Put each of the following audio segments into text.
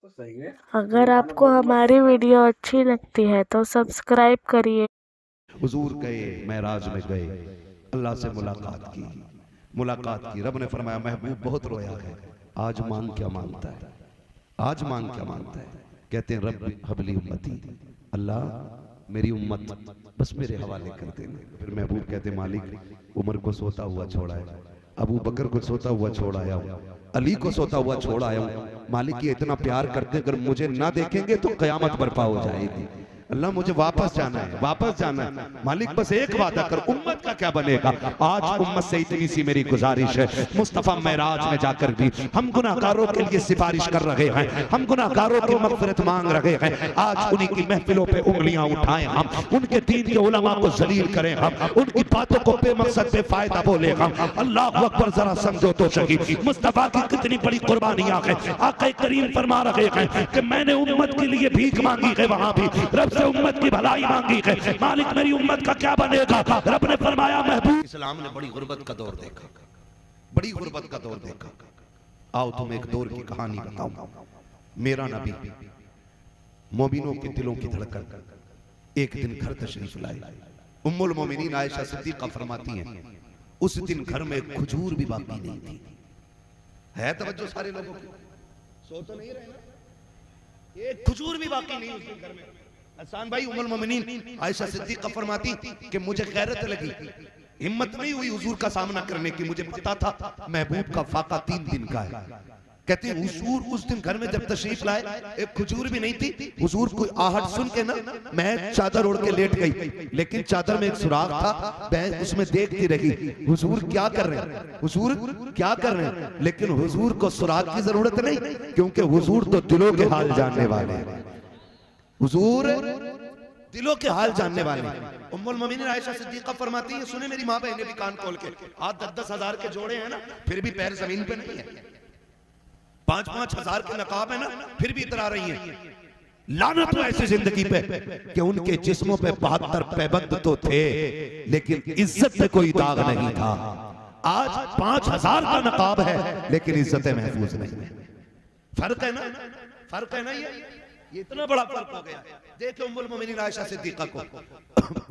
अगर आपको हमारी वीडियो अच्छी लगती है तो सब्सक्राइब करिए। हुजूर गए, मेराज में गए, अल्लाह से मुलाकात की। रब ने फरमाया महबूब बहुत रोया है, आज मांग क्या मांगता है, आज मांग क्या मांगता है। कहते हैं रब हबली उम्मती, अल्लाह मेरी उम्मत बस मेरे हवाले कर देना। फिर महबूब कहते मालिक उमर को सोता हुआ छोड़ा है, अबू बकर को सोता हुआ छोड़ आया हूँ, अली को सोता हुआ छोड़ आया हूँ। मालिक ये इतना प्यार करते अगर मुझे ना देखेंगे तो कयामत बर्पा हो जाएगी। अल्लाह मुझे वापस जाना है, वापस जाना है। मालिक बस एक वादा कर, उम्मत का क्या बनेगा। आज उम्मत से इतनी सी मेरी गुजारिश है, मुस्तफा मेराज में जाकर भी हम गुनाहगारों के लिए सिफारिश कर रहे हैं, हम गुनाहगारों की मगफिरत मांग रहे हैं। आज उन्हीं की महफिलों पे उंगलियां उठाएं हम, उनके दीन के उलमा को जलील करें हम, उनकी बातों को बेमकसद बेफायदा बोले हम। अल्लाह अकबर, जरा समझो तो सही मुस्तफा की कितनी बड़ी कुर्बानियां हैं। आका करीम फरमा रहे हैं कि मैंने उम्मत के लिए भीख मांगी है, वहां भी रब उम्मत की भलाई मांगी है। मालिक मेरी उम्मत का क्या बनेगा। रब ने फरमाया महबूब इस्लाम ने बड़ी गुर्बत का दौर देखा, बड़ी गुर्बत का दौर देखा। आओ तुम एक दौर की कहानी बताऊं। मेरा नबी मोमिनों के दिलों की धड़कन एक दिन घर तशरीफ लाए। उम्मुल मोमिनीन आयशा सिद्दीका फरमाती हैं उस दिन घर में खजूर भी बाकी नहीं थी। है तवज्जो सारे लोगों की, सो तो नहीं रहे ना, एक खजूर भी बाकी नहीं उस दिन घर में। हसन भाई उम्मुल मोमिनीन आयशा सिद्दीका फरमाती कि मुझे गैरत लगी, हिम्मत नहीं हुई हुजूर का सामना करने की। मुझे पता था महबूब का फाका 3 दिन का है। कहते हैं हुजूर उस दिन घर में जब तशरीफ लाए एक खजूर भी नहीं थी। हुजूर को आहट सुन के ना मैं चादर ओढ़ के लेट गई, लेकिन चादर में एक सुराख था, मैं उसमें देखती रही हुजूर क्या कर रहे हैं, हुजूर क्या कर रहे हैं। लेकिन हुजूर को सुराख की जरूरत नहीं, क्योंकि हुजूर तो दिलों के हाल जानने वाले हैं। हुजूर दिलों के हाल जानने वाले। उम्मुल मोमिनीन आयशा सिद्दीका फरमाती है सुने मेरी माँ बहनें भी कान खोल के, आज 10-10 हजार के जोड़े हैं ना, फिर भी पैर जमीन पे नहीं है। 5-5 हजार के नकाब है ना, फिर भी इतरा रही हैं। लानत तो ऐसी जिंदगी पे कि उनके जिस्मों पे 72 पैबंद तो थे, लेकिन इज्जत पे कोई दाग नहीं था। आज 5000 का नकाब है, लेकिन इज्जतें महफूज नहीं है। फर्क है ना, फर्क है ना, ये इतना बड़ा फर्क हो गया। देखो उम्मुल मोमिनीन आयशा सिद्दीका को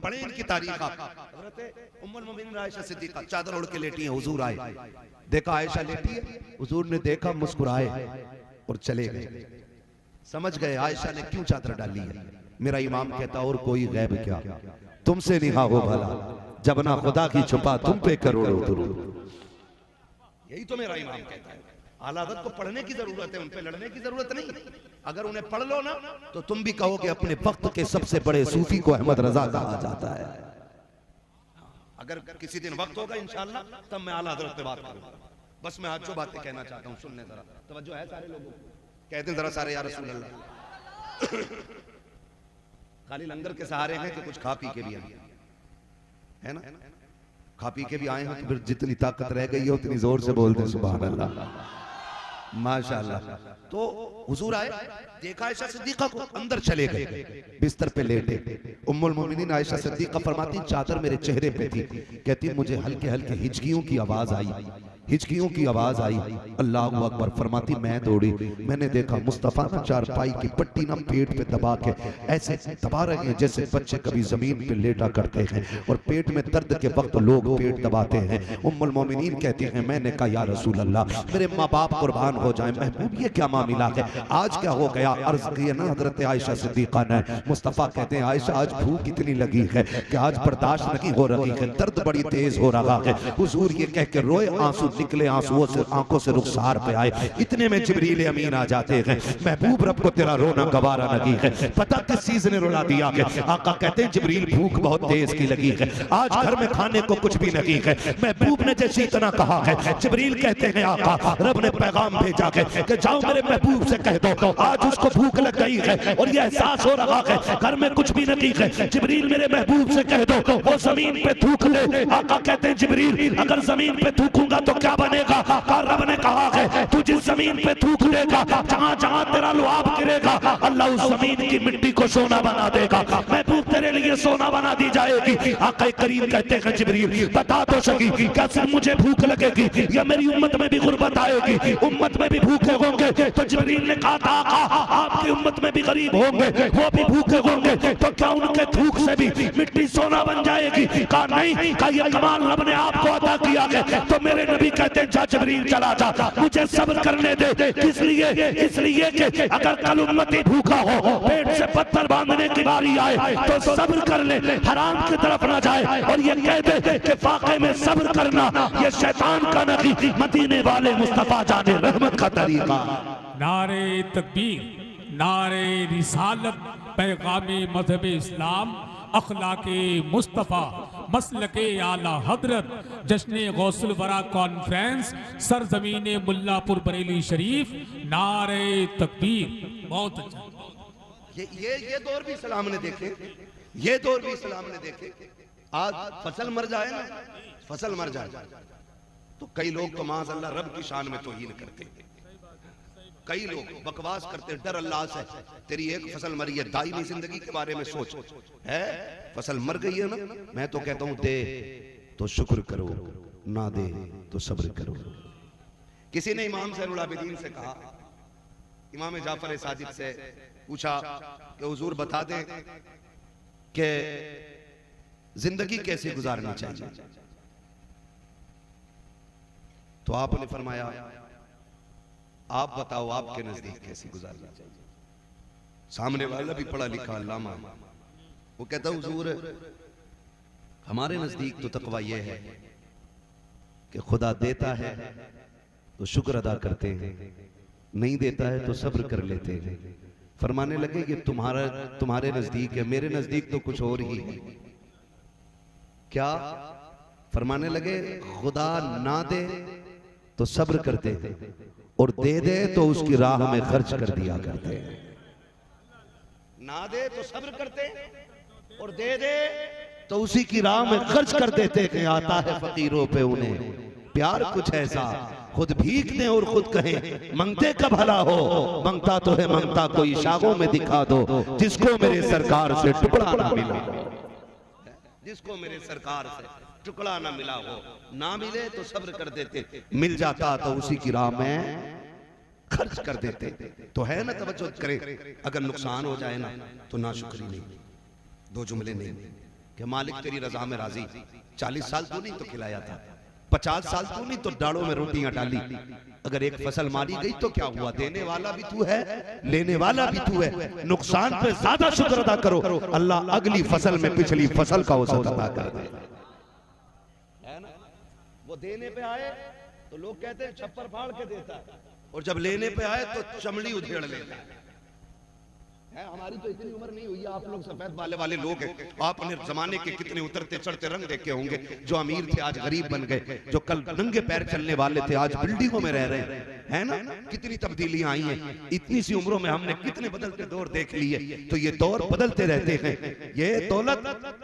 पढ़े इनकी तारीख। हज़रत उम्मुल मोमिनीन आयशा सिद्दीका चादर ओढ़ के लेटी हैं, हुजूर आए, देखा आयशा लेटी है, हुजूर ने देखा, मुस्कुराए और चले गए। समझ गए आयशा ने क्यों चादर डाली है। मेरा इमाम कहता और कोई गैब क्या, तुमसे निहा हो भला, जब ना खुदा की छुपा तुम पे करोड़ों दुरूद। यही तो मेरा इमाम कहता है। आला हज़रत को पढ़ने की जरूरत है, उन पे लड़ने की जरूरत नहीं। अगर उन्हें पढ़ लो ना तो तुम भी कहोगे अपने वक्त के सबसे बड़े सूफी को अहमद रजा कहा जाता है। अगर किसी दिन वक्त होगा इंशाअल्लाह तब मैं आला हज़रत पे बात करूंगा। बस मैं आज जो बातें कहना चाहता हूं सुनने जरा तवज्जो है सारे लोगों को। कहते हैं जरा सारे या रसूल अल्लाह। खाली लंगर के सहारे हैं कि कुछ खा पी के भी आए है ना, खा पी के भी आए हैं तो फिर जितनी ताकत रह गई है उतनी जोर से बोलते सुभान अल्लाह माशाअल्लाह। तो हुजूर आए, देखा आयशा सिद्दीका को, अंदर चले गए, बिस्तर पे लेटे। उम्मुल मोमिनीन आयशा सिद्दीका फरमाती चादर मेरे चेहरे पे थी। कहती मुझे हल्के हल्के हिचकियों की आवाज आई, हिचकियों की आवाज आई। अल्लाह अकबर। फरमाती मैं दौड़ी, मैंने देखा मुस्तफा ना चारपाई की पट्टी ना पेट पे दबा के ऐसे दबा रहे हैं जैसे बच्चे कभी जमीन पे लेटा करते हैं और पेट में दर्द के वक्त लोग पेट दबाते हैं। उम्मुल मोमिनीन कहती हैं मैंने कहा या रसूल अल्लाह मेरे माँ बाप कुर्बान हो जाए, महबूब ये क्या मामला है, आज क्या हो गया। अर्ज किया ना हजरत आयशा सिद्दीका ने। मुस्तफा कहते हैं आयशा आज भूख इतनी लगी है कि आज बर्दाश्त नहीं हो रही है, दर्द बड़ी तेज हो रहा है। हुजूर ये कह के रोए, आंसू निकले, आंसुओं से आंखों से रुखसार पे आए। इतने में जिब्रील अमीन आ जाते हैं, महबूब रब को तेरा रोना गवारा नहीं है। पता किस चीज ने रुला दिया है। आका कहते हैं जिब्रील भूख बहुत तेज की लगी है, आज घर में खाने को कुछ भी नहीं है। महबूब ने जैसे इतना कहा है, जिब्रील कहते हैं आका रब ने पैगाम भेजा है कि जाओ मेरे महबूब से कह दो आज उसको भूख लग गई है और यह एहसास हो रहा है घर में कुछ भी नहीं है। जिब्रील मेरे महबूब से कह दो वो जमीन पे थूक ले। आका कहते हैं जिब्रील अगर जमीन पे थूकूंगा तो क्या बनेगा। रब ने कहा है तू जिस जमीन पे थूक लेगा, जहां जहां तेरा लुआब गिरेगा, अल्लाह उस जमीन की मिट्टी को सोना बना देगा। महबूब तेरे लिए लिए सोना बना दी जाएगी। आका करीम कहते हैं जिब्रील बता तो सकी क्या सिर्फ मुझे भूख लगेगी या मेरी उम्मत में भी गुर्बत आएगी, उम्मत में भी भूखे होंगे? तो जिब्रील ने कहा था आका आपकी उम्मत में भी गरीब होंगे, वो भी भूखे होंगे, तो क्या उनके भूख से भी मिट्टी सोना बन जाएगी? कहा नहीं, कहा ये कमाल रब ने आपको अता किया है। तो मेरे नबी कहते हैं जा जिब्रील चला जा, मुझे सब्र करने दे। किस लिए? इसलिए कि अगर कल उम्मती भूखा हो, पेट से पत्थर बांधने की बारी आए तो सब्र कर ले, हराम की तरफ ना जाए। और ये कह दे कि वाकई में सब्र करना ये शैतान का नहीं, मदीने वाले मुस्तफा जाने रहमत का तरीका। नारे तकबीर, नारे रिसालत, पैगामे मजहब इस्लाम, अखलाके मुस्तफ़ा, मसलके आला हजरत, जश्न गौसुल वरा कॉन्फ्रेंस, सरजमीन मुल्लापुर बरेली शरीफ, नारे तकबीर। बहुत अच्छा। ये दौर भी इस्लाम ने देखे, ये दौर भी इस्लाम ने देखे। आज फसल मर जाए ना, फसल मर जाए तो कई लोग तो माज़अल्लाह रब की शान में तौहीन करते, कई लोग बकवास करते। डर अल्लाह से, तेरी एक फसल मरी है, दायमी जिंदगी के बारे में सोच है। फसल मर गई है ना, मैं तो कहता हूं दे तो शुक्र करो, ना दे तो सब्र करो। किसी ने इमाम ज़ैनुल आबिदीन से कहा, इमाम जाफर सादिक से पूछा कि हुजूर बता दें कि जिंदगी कैसे गुजारनी चाहिए? तो आपने फरमाया आप बताओ आपके नजदीक कैसी गुजारनी चाहिए? सामने वाला भी पढ़ा लिखा अल्लामा, वो कहता हुजूर हमारे नजदीक तो तकवा यह है कि खुदा देता है तो शुक्र अदा करते हैं, नहीं देता है तो सब्र कर लेते हैं। फरमाने लगे कि तुम्हारे नजदीक है, मेरे नजदीक तो कुछ और ही है। क्या? फरमाने लगे खुदा ना दे तो सब्र करते हैं और दे दे तो उसकी राह में खर्च कर दिया करते हैं। ना दे तो सब्र करते और दे दे तो उसी की राह में खर्च कर देते हैं। आता है फकीरों पे उन्हें प्यार कुछ ऐसा, खुद भीख दे और खुद कहें मंगते का भला हो। मंगता तो है मंगता कोई शागों में दिखा दो, जिसको मेरे सरकार से टुकड़ा ना मिला हो, जिसको मेरे सरकार से टुकड़ा ना मिला हो। ना मिले तो सब्र कर देते, मिल जाता तो उसी की राह में खर्च कर देते। तो है ना, तवज्जो करें, अगर नुकसान हो जाए ना तो नाशुक्री नहीं, दो जुमले नहीं कि मालिक तेरी रजा में राजी, 40 साल तू नहीं तो खिलाया था, 50 साल तू नहीं तो डालों में रोटियां डाली। अगर एक फसल मारी गई तो क्या हुआ? देने वाला भी तू है, लेने वाला भी तू है। नुकसान पे ज्यादा शुक्र अदा करो, अल्लाह अगली फसल में पिछली फसल का औसत अदा कर दे। है ना, वो देने पे आए तो लोग कहते हैं छप्पर फाड़ के देता है, और जब लेने पे आए तो चमड़ी उधेड़ लेता है। हमारी तो इतनी उम्र नहीं हुई, आप लोग सफेद बाले वाले लोग हैं, आपने जमाने के कितने उतरते चढ़ते रंग देखे होंगे। जो अमीर थे आज गरीब बन गए, जो कल नंगे पैर चलने वाले थे आज बिल्डिंगों में रह रहे हैं, है ना। कितनी तब्दीलियां आई हैं, इतनी सी उम्रों में हमने कितने बदलते दौर देख लिए। तो ये दौर बदलते रहते हैं। ये दौलत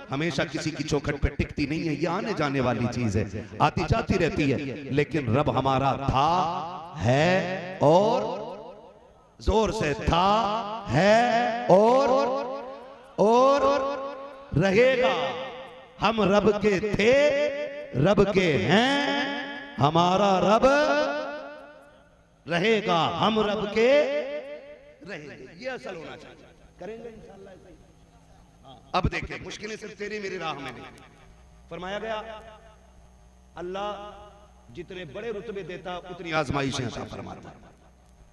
हमेशा किसी की चौखट पे टिकती नहीं है, ये आने जाने वाली चीज है, आती जाती रहती है। लेकिन रब हमारा था, है और जोर से था, है और रहेगा। हम रब के थे, रब के हैं, हमारा रब रहेगा, हम रब के रहेंगे। ये असल होना चाहिए, करेंगे इंशाअल्लाह। अब देखिए, मुश्किलें सिर्फ तेरी मेरी राह में नहीं। फरमाया गया अल्लाह जितने बड़े रुतबे देता उतनी आजमाइशें अता फरमाता।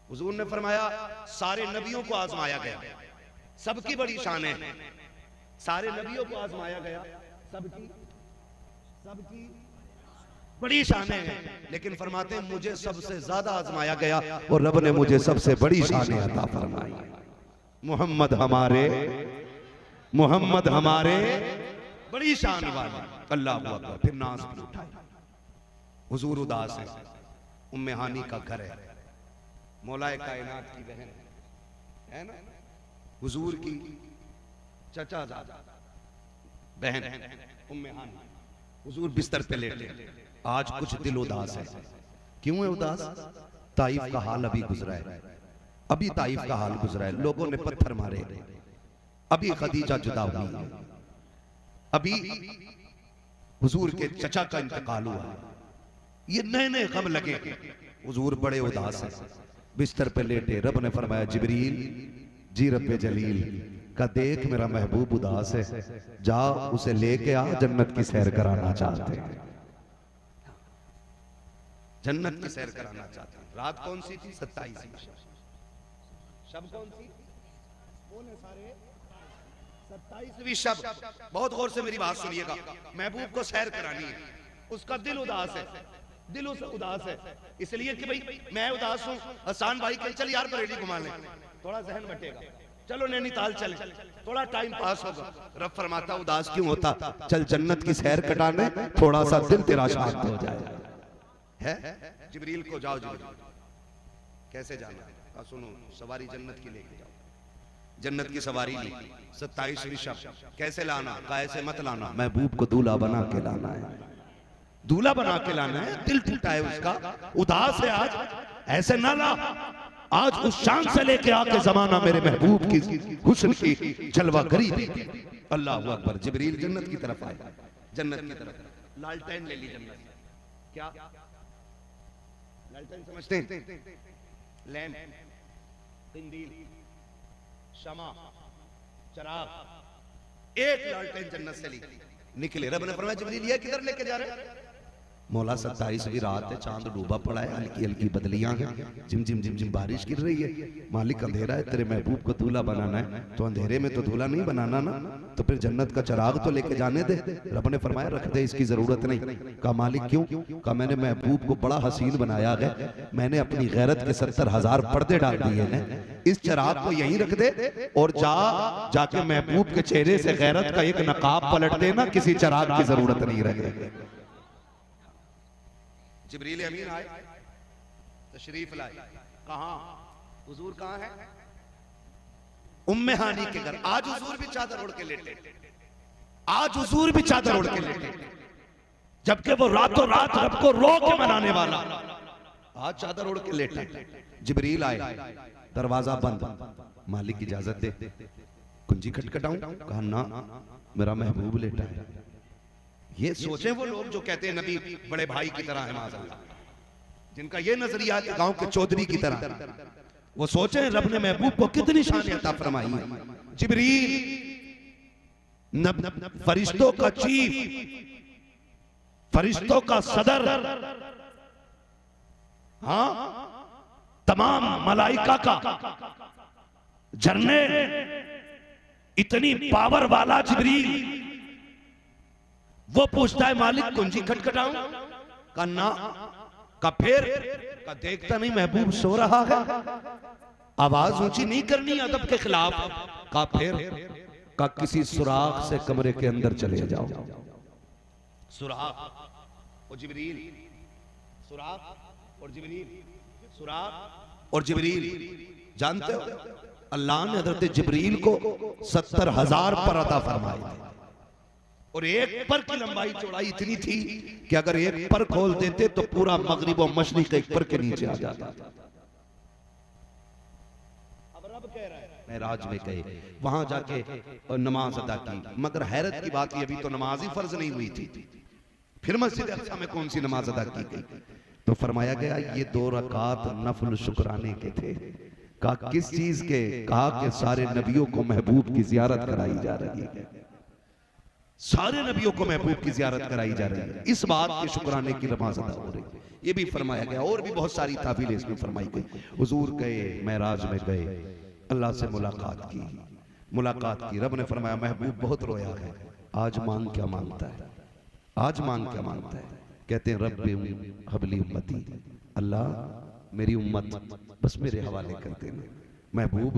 हुजूर ने फरमाया सारे नबियों को आजमाया गया, सबकी बड़ी शान है, सारे नबियों को आजमाया गया, सबकी बड़ी शानें हैं। लेकिन फरमाते हैं मुझे सबसे ज्यादा आजमाया गया और रब ने मुझे सबसे बड़ी शानें अता फरमाई। मोहम्मद हमारे बड़ी शान वाले। अल्लाह हू अकबर। फिर नाज भी उठाए। हुजूर उदास है, उम्मे हानी का घर है, मौलाए कायनात की बहन है ना, हुजूर की चचा बहन उम्मे हानी। हुजूर बिस्तर पे लेटे, आज कुछ दिल उदास है। क्यों है उदास? ताइफ का हाल अभी गुजरा है, अभी ताइफ का हाल गुजरा है, लोगों ने पत्थर मारे, अभी खदीजा जुदा हुई है, अभी हुजूर के चचा का इंतकाल हुआ, ये नए नए गम लगे, हुजूर बड़े उदास हैं, बिस्तर पे लेटे। रब ने फरमाया जिब्रील जी रब्बे जलील का देख मेरा महबूब उदास है, जा उसे लेके आ, जन्नत की सैर कराना चाहते हैं, जन्नत की सैर कराना चाहते हैं। रात कौन सी थी? 27वीं शब कौन सी? बोले सारे 27वीं शब। बहुत गौर से मेरी बात सुनिएगा, महबूब को सैर करानी है, उसका दिल उदास है, दिल उस उदास है इसलिए कि भाई मैं उदास हूं। हसान भाई कल चल यार बरेली घुमा ले, थोड़ा जहन बटेगा, चलो नैनीताल चले, थोड़ा टाइम पास होगा। रब फरमाता उदास क्यों होता, चल जन्नत की सैर कटाने, थोड़ा सा दिल तेरा शांत हो जाए। है जिब्रील को जाओ, जिब्रील कैसे जाना? सुनो, सवारी जन्नत की लेके जाओ, जन्नत की सवारी ली। 27वीं शब कैसे लाना? कैसे मत लाना, महबूब को दूल्हा बना के लाना है, दूल्हा बना के लाना है। दिल टूटा है उसका, उदास है आज, ऐसे ना ला। आज उस शान से लेके आके जमाना मेरे महबूब की हुस्न की जलवा करी थी। अल्लाह अकबर। जिब्रील जन्नत की तरफ आए, जन्नत की तरफ, लालटेन ले ली जन्नत। क्या लालटेन समझते हैं? लैंप, कंदील, शमा, चराग। एक लालटेन जन्नत से ली, निकले। रब ने फरमाया जिब्रील ये किधर लेके जा रहे हैं? मौला 27वीं रात है, चांद डूबा पड़ा है, हल्की हल्की बदलियां हैं, जिम जिम जिम जिम बारिश गिर रही है। मालिक अंधेरा है, तेरे महबूब को दूल्हा बनाना है, तो अंधेरे में तो दूल्हा नहीं बनाना ना, तो फिर जन्नत का चराग तो लेके जाने दे। रब ने फरमाया रख दे, इसकी जरूरत नहीं। कहा मालिक क्यों? कहा मैंने महबूब को बड़ा हसीन बनाया है, मैंने अपनी गैरत के 70,000 पर्दे डाल दिए हैं, इस चराग को यहीं रख दे और जाके महबूब के चेहरे से गैरत का एक नकाब पलट देना, किसी चराग की जरूरत नहीं रहे। जिब्रील अमीन आए, तशरीफ लाए। कहां? हुजूर कहां है? उम्मे हानी के घर। आज हुजूर भी चादर ओढ़ के लेटे, आज हुजूर भी चादर ओढ़ के लेटे, जबकि वो रातों रात रब को रो के मनाने वाला आज चादर ओढ़ के लेटे। जिब्रील आए, दरवाजा बंद। मालिक इजाजत दे, कुंजी खटखटाऊं? कहा ना, मेरा महबूब लेटा है। ये सोचे वो लोग जो कहते हैं नबी बड़े भाई की तरह है, माज़अल्लाह, जिनका ये नजरिया है गांव के चौधरी की तरह, वो सोचे रब ने महबूब को कितनी शान अता फरमाई है। जिब्रील फरिश्तों का चीफ, फरिश्तों का सदर, हाँ, तमाम मलाइका का जरनेल, इतनी पावर वाला जिब्रील, वो पूछता है मालिक कुंजी खटखटाऊं? का ना। का फिर? का देखता नहीं महबूब सो रहा है, आवाज ऊंची नहीं करनी अदब के खिलाफ। का फिर? का किसी सुराख से कमरे के अंदर चले जाओ। सुराख और जिब्रील, सुराख और जिब्रील, सुराख और जिब्रील। जानते हो अल्लाह ने हजरत जिब्रील को 70,000 पर अता फरमाए थे, और एक पर की लंबाई चौड़ाई इतनी थी कि अगर एक पर खोल देते तो पूरा मगरिब और मशरिक एक पर के नीचे आ जाता। अब रब कह रहा है मेराज में गए, वहां जाके नमाज अदा की, मगर हैरत की बात ये, अभी तो नमाज ही फर्ज नहीं हुई थी, फिर मस्जिद अक्सा में कौन सी नमाज अदा की गई? तो फरमाया गया ये 2 रकात नफल शुक्राने के थे। कहा किस चीज के? कहा कि सारे नबियों को महबूब की जियारत कराई जा रही है, सारे नबियों को महबूब की जियारत कराई जा रही है, इस बात के शुक्राने की नमाज अदा हो रही है। ये भी फरमाया गया, और भी बहुत सारी ताबीरें इसमें फरमाई गई। हुजूर गए, मेराज में गए, अल्लाह से मुलाकात की। रब ने फरमाया महबूब बहुत रोया है, आज मांग क्या मांगता है? आज मांग क्या मांगता है? कहते हैं रब्बी हबली उम्मती, अल्लाह मेरी उम्मत बस मेरे हवाले कर देना। महबूब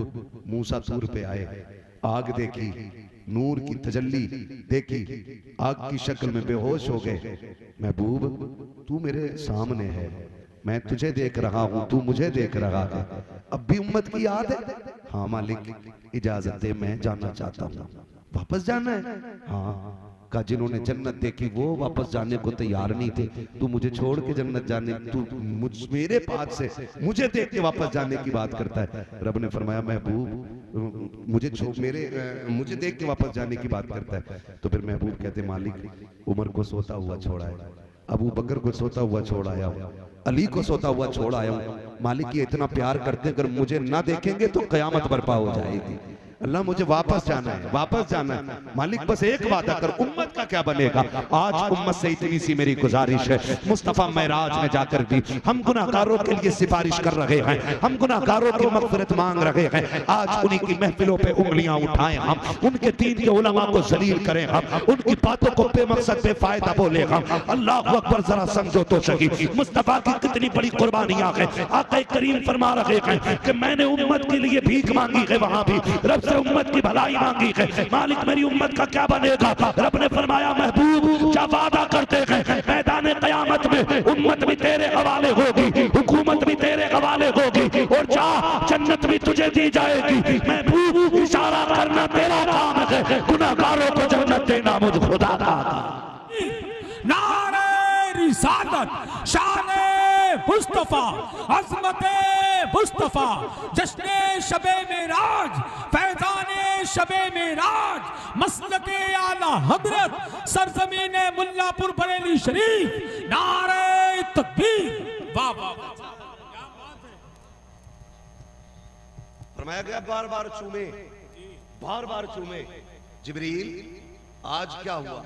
मूसा तूर पे आए, आग देखी, नूर की तजल्ली देखी, आग की शक्ल में बेहोश हो गए। महबूब तू मेरे सामने है, मैं तुझे देख रहा हूं, तू मुझे देख रहा है, अब भी उम्मत की याद है? हाँ मालिक इजाजत दे, मैं जाना चाहता हूँ। वापस जाना है? हाँ। का जिन्होंने जन्नत देखी वो वापस जाने को तैयार नहीं थे, तू मुझे छोड़ के जन्नत जाने, तू मेरे पास से मुझे देख के वापस जाने की बात करता है। रब ने फरमाया महबूब मुझे देख के वापस जाने की बात करता है। तो फिर महबूब कहते मालिक उमर को सोता हुआ छोड़ा है, अबू बकर को सोता हुआ छोड़ आया हूं, अली को सोता हुआ छोड़ आया हूं। मालिक ये इतना प्यार करते अगर मुझे ना देखेंगे तो कयामत बर्पा हो जाएगी। अल्लाह मुझे वापस जाना है, वापस जाना है। मालिक बस एक वादा कर, उम्मत का क्या बनेगा। आज उम्मत से इतनी सी मेरी गुजारिश है, मुस्तफा मेराज में जाकर भी हम गुनाहगारों के लिए सिफारिश कर रहे हैं, हम गुनाहगारों की मगफिरत मांग रहे हैं। आज उन्हीं की महफिलों पे उंगलियां उठाएं हम, उनके दीन के उलमा को जलील करें हम, उनकी बातों को बेमकसद बेफायदा बोले हम। अल्लाह अकबर, जरा समझो तो सही मुस्तफा की कितनी बड़ी कुर्बानियां हैं। आका करीम फरमा रहे हैं कि मैंने उम्मत के लिए भीख मांगी है, वहां भी रब से उम्मत की भलाई मांगी है। मालिक मेरी उम्मत का क्या बनेगा। रब ने फरमाया महबूब क्या वादा करते हैं, मैदान क़यामत में उम्मत भी तेरे हवाले होगी, हुकूमत भी तेरे हवाले होगी, और जा जन्नत भी तुझे दी जाएगी। महबूब इशारा करना तेरा काम है, गुनाहगारों को जन्नत देना मुझ खुदा का। नारे रिसालत, शाने मुस्तफा, अज़मते मुस्तफा, जश्ने शबे मेराज, फैज़ाने शबे मेराज, मसलके आला हज़रत, सरज़मीने मुल्लापुर बरेली शरीफ। नारे तकबीर। वाह वाह वाह, फरमाया गया बार बार चूमे, बार बार चूमे। जिब्रील आज क्या हुआ।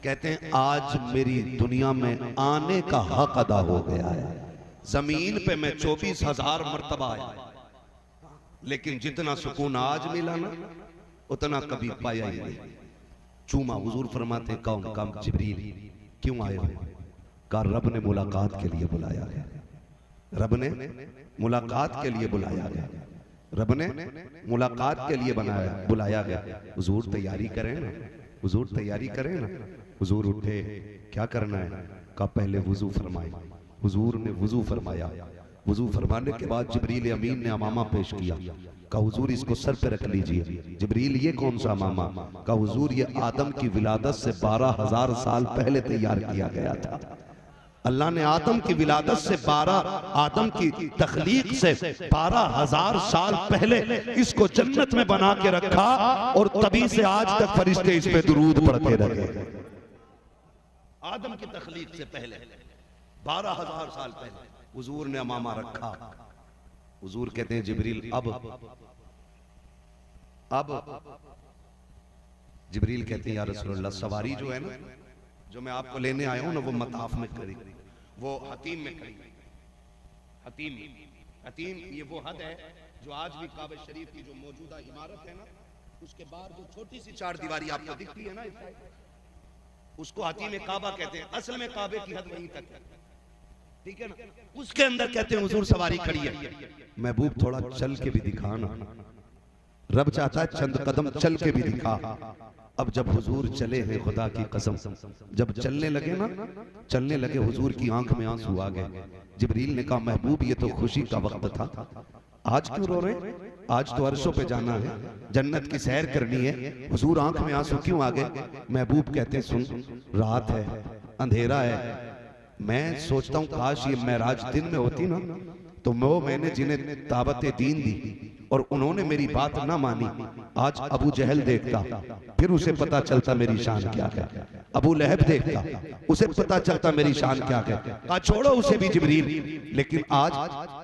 कहते हैं आज मेरी दुनिया में आने का हक अदा हो गया है। जमीन पे मैं 24,000 मर्तबा आया, लेकिन जितना सुकून आज मिला ना उतना कभी पाया ही नहीं। चूमा। हुजूर फरमाते कौन काम जिब्रील क्यों आए हो। कहा रब ने मुलाकात के लिए बुलाया है, रब ने मुलाकात के लिए बुलाया गया, रब ने मुलाकात के लिए बुलाया गया। हुजूर तैयारी करें ना, हुजूर तैयारी करें ना। हुजूर उठे, क्या करना है। कहा पहले वुजू फरमाए। हुजूर ने वुजू फरमाया। वुजू फरमाने के बाद जिब्रील अमीन ने अमामा पेश किया। कहा हुजूर इसको सर पे रख लीजिए। जिब्रील ये कौन सा अमामा। कहा हुजूर ये आदम की विलादत से 12,000 साल पहले तैयार किया गया था। अल्लाह ने आदम की विलादत से आदम की तख्लीक से 12,000 साल पहले इसको जन्नत में बना के रखा, और तभी से आज तक फरिश्ते इस पे दुरूद पढ़ते रहे। आदम की तख्लीक से पहले 12,000 साल पहले हुजूर ने अमामा रखा। हुजूर कहते हैं जिब्रील अब जिब्रील कहते हैं या रसूलल्लाह सवारी जो है ना, जो मैं आपको लेने आया हूं ना, वो मताफ में खड़ी, वो हतीम में खड़ी। हतीम ये वो हद है जो आज भी काबा शरीफ की जो मौजूदा इमारत है ना, उसके बाहर जो छोटी सी 4 दीवारी आपको दिखती है ना, उसको हतीम काबा कहते हैं। असल में काबे की हद वहीं तक है, ठीक है ना। उसके अंदर कहते हैं हुजूर सवारी खड़ी है। महबूब थोड़ा चल के भी दिखा ना, रब चाहता है चंद कदम चल के भी दिखा। अब जब हुजूर चले हैं खुदा की कसम, जब चलने लगे ना, चलने लगे, हुजूर की आंख में आंसू आ गए। जिब्रील ने कहा महबूब ये तो खुशी का वक्त था, आज क्यों रो रहे हैं। आज तो अर्शों पे जाना है, जन्नत की सैर करनी है, हुजूर आंख में आंसू क्यों आ गए। महबूब कहते हैं सुन रात है, अंधेरा है, मैं सोचता हूं काश ये मेराज दिन में होती ना, तो मैंने जिन्हें दावत दीन दी और उन्होंने मेरी बात ना मानी, आज अबू जहल देखता फिर उसे पता चलता मेरी शान क्या है। अबू लहब देखता उसे पता चलता मेरी शान क्या है। कहा छोड़ो उसे भी जिब्रील, लेकिन आज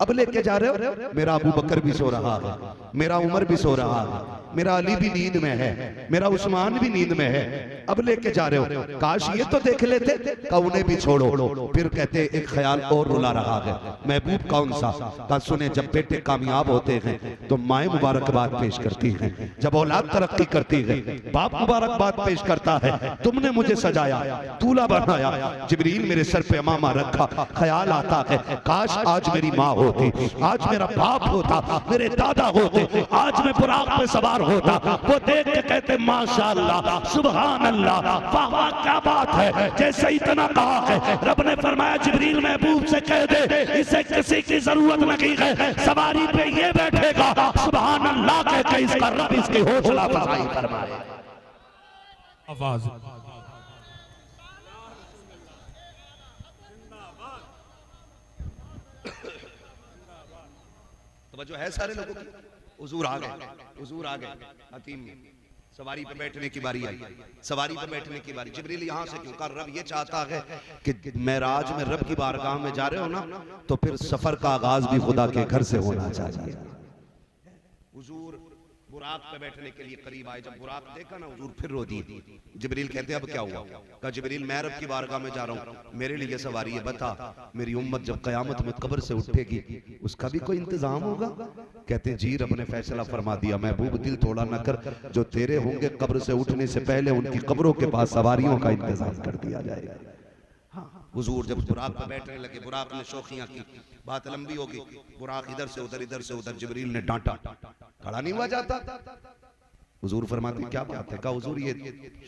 अब लेके जा रहे हो। मेरा अबू बकर भी सो रहा है, मेरा उमर भी सो रहा है, मेरा अली भी नींद में है, मेरा उस्मान भी नींद में है, अब लेके जा रहे हो। काश ये तो देख लेते। कहा उन्हें भी छोड़ो। फिर कहते एक ख्याल और रुला रहा है। महबूब कौन सा। कहा सुने जब बेटे कामयाब होते हैं तो माएं मुबारकबाद पेश करती हैं, जब औलाद तरक्की करती है बाप मुबारकबाद पेश करता है। तुमने मुझे सजाया, दूल्हा बनाया, जिब्रील मेरे सर पे अमामा रखा। ख्याल आता है काश आज मेरी माँ होती, आज मेरा बाप होता, मेरे दादा होते, आज मैं बुराक पे सवार होता। वो देख के कहते माशाअल्लाह, सुभान अल्लाह, वाह वाह क्या बात है। जैसे इतना कहा है रब ने फरमाया जिब्रील महबूब से कह दे इसे किसी की जरूरत नहीं है, सवारी पे ये बैठेगा, सुभान अल्लाह कह के इसका रब इसकी हौसला अफजाई फरमाए। आवाज तवज्जो है सारे लोगों की। हुजूर आ गए, हुजूर आ गए, हतीम में सवारी पे बैठने की बारी आई, सवारी पे बैठने की बारी। जिब्रील यहाँ से क्यों? कर रब ये चाहता है कि मेराज में रब की बारगाह में जा रहे हो ना, तो फिर सफर का आगाज भी खुदा के घर से होना चाहिए। हुजूर बुराक पे बैठने के लिए करीब आए, जब बुराक देखा ना हुजूर फिर रो दिए। जिब्रील कहते अब क्या हुआ? कहा जिब्रील मैं रब की बारगाह में जा रहा हूँ, मेरे लिए सवारी है, बता मेरी उम्मत जब कयामत में कब्र से उठेगी उसका भी कोई इंतजाम होगा? कहते जी रब ने फैसला फरमा दिया, महबूब दिल थोड़ा न कर, जो तेरे होंगे कब्र से उठने से पहले उनकी कब्रों के पास सवारियों का इंतजाम कर दिया जाएगा। हुजूर जब बुराक पर बैठने लगे, बुराक ने शौखियां की, बात लंबी होगी, बुराक इधर से उधर, जिब्रील ने डांटा, खड़ा नहीं हुआ जाता। हुजूर फरमाते क्या बात है? कहा हुजूर ये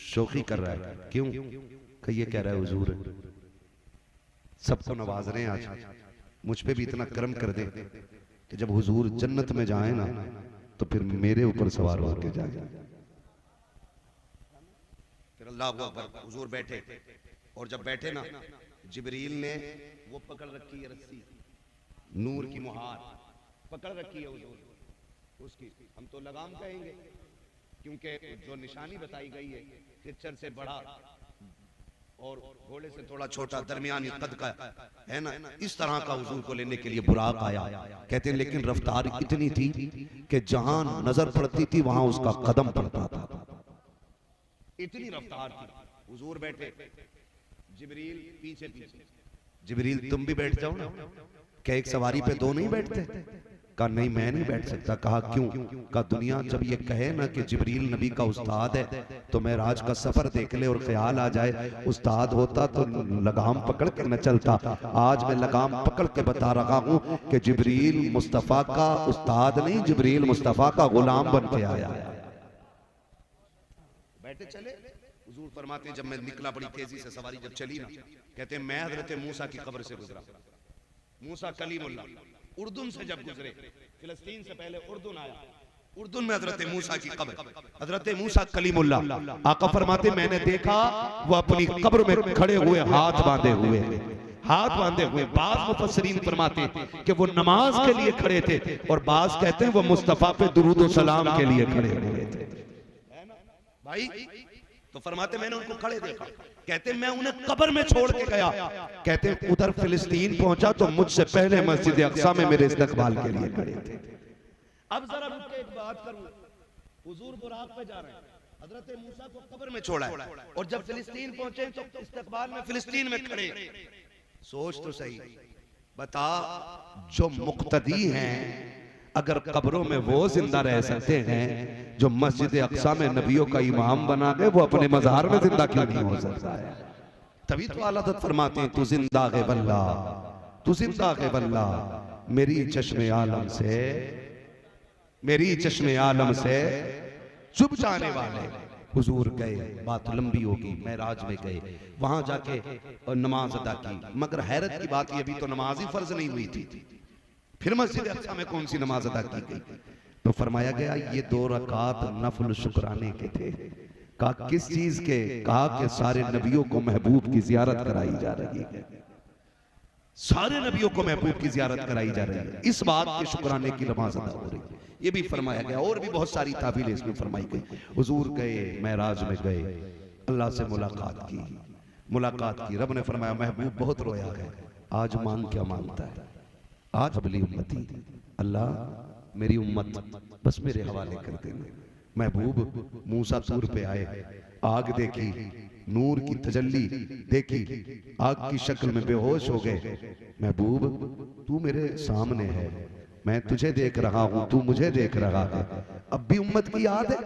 शौखी कर रहा है। क्यों? कहा ये कह रहा है हुजूर सबको नवाज रहे हैं, आज मुझ पे भी इतना करम कर दे कि जब हुजूर जन्नत में जाए ना तो फिर मेरे ऊपर सवार होकर जाए। फिर अल्लाह अकबर, हुजूर बैठे, और जब बैठे ना जिब्रील ने वो पकड़ रखी है रस्सी, नूर की मुहार पकड़ रखी है हुजूर उसकी, हम तो लगाम कहेंगे क्योंकि जो निशानी बताई गई है खच्चर से बड़ा और घोड़े से थोड़ा छोटा दरमियानी कद का है ना, इस तरह का हुजूर को लेने के लिए बुराक आया। कहते हैं लेकिन रफ्तार इतनी थी कि जहां नजर पड़ती थी वहां उसका कदम पड़ता था, इतनी रफ्तार थी। हुजूर बैठे, जिब्रील पीछे पीछे। जिब्रील तुम भी बैठ जाओ ना। क्या एक सवारी पे दो नहीं बैठते? कहा नहीं मैं नहीं बैठ सकता। कहा क्यों? कहा दुनिया जब ये कहे ना कि जिब्रील नबी का उस्ताद है तो मैं राज का सफर देख ले और ख्याल आ जाए उस्ताद होता तो लगाम पकड़ के न चलता। आज मैं लगाम पकड़ के बता रहा हूं कि जिब्रील मुस्तफा का उस्ताद नहीं, जिब्रील मुस्तफा का गुलाम बन के आया। बैठे चले। हुजूर फरमाते जब मैं निकला बड़ी तेजी से सवारी जब चली ना, कहते हैं मैं हजरत मूसा की कब्र से गुजरा। मूसा कलीमुल्लाह उर्दून से जब गुजरे, फिलिस्तीन से पहले उर्दून आया, उर्दून में हजरत मूसा की कब्र, हजरत मूसा कलीमुल्लाह। आका फरमाते मैंने देखा वो अपनी कब्र में खड़े हुए हाथ बांधे हुए, हाथ बांधे हुए। बाज मुफस्सिरीन फरमाते कि वो नमाज के लिए खड़े थे और बाज कहते हैं वो मुस्तफा पे दुरूद और सलाम के लिए खड़े हुए थे। भाई तो फरमाते मैंने उनको खड़े देखा, कहते मैं उन्हें कब्र में छोड़ के गया। कहते उधर फिलिस्तीन पहुंचा तो मुझसे पहले मस्जिद अक्सा में मेरे इस्तकबाल के लिए खड़े थे। अब जरा रुक के एक बात करूं, हुजूर बुराक पे जा रहे हैं, हजरत मूसा को कब्र में छोड़ा है और जब फिलिस्तीन पहुंचे तो इस्तकबाल में फिलिस्तीन में खड़े। सोच तो सही, बता जो मुक्तदी हैं अगर कब्रों में वो जिंदा रह सकते हैं जो मस्जिद अक्सा में नबियों का इमाम बना गए, वो अपने मज़ार में जिंदा क्यों नहीं हो सकता है? तभी तो आला हज़रत फरमाते हैं तू जिंदा है वल्ला, तू जिंदा है वल्ला, मेरी चश्मे आलम से, मेरी चश्मे आलम से चुप जाने वाले। हुजूर गए, बात लंबी होगी, मेराज में गए, वहां जाके नमाज अदा की, मगर हैरत की बात ये भी तो नमाज ही फर्ज नहीं हुई थी, फिर मस्जिद अक्सा में कौन सी नमाज अदा की गई? तो फरमाया गया ये 2 रकात नफल शुक्राने के थे। कहा किस चीज के? कहा कि सारे नबियों को महबूब की जियारत कराई जा रही है, सारे नबियों को महबूब की जियारत कराई जा रही है, इस बात के शुक्राने की नमाज अदा हो रही है। ये भी फरमाया गया और भी बहुत सारी ताबीलें इसमें फरमाई गई। हुजूर गए, मेराज में गए, अल्लाह से मुलाकात की, रब ने फरमाया महबूब बहुत रोया है, आज मांग क्या मांगता है? आज अबली उम्मती अल्लाह मेरी उम्मत बस मेरे हवाले कर देना। महबूब मूसा तूर पे आए, आग देखी, नूर की तजल्ली देखी, आग की शक्ल में बेहोश हो गए। महबूब तू मेरे सामने है, मैं तुझे देख रहा हूं, तू मुझे देख रहा है, अब भी उम्मत की याद है?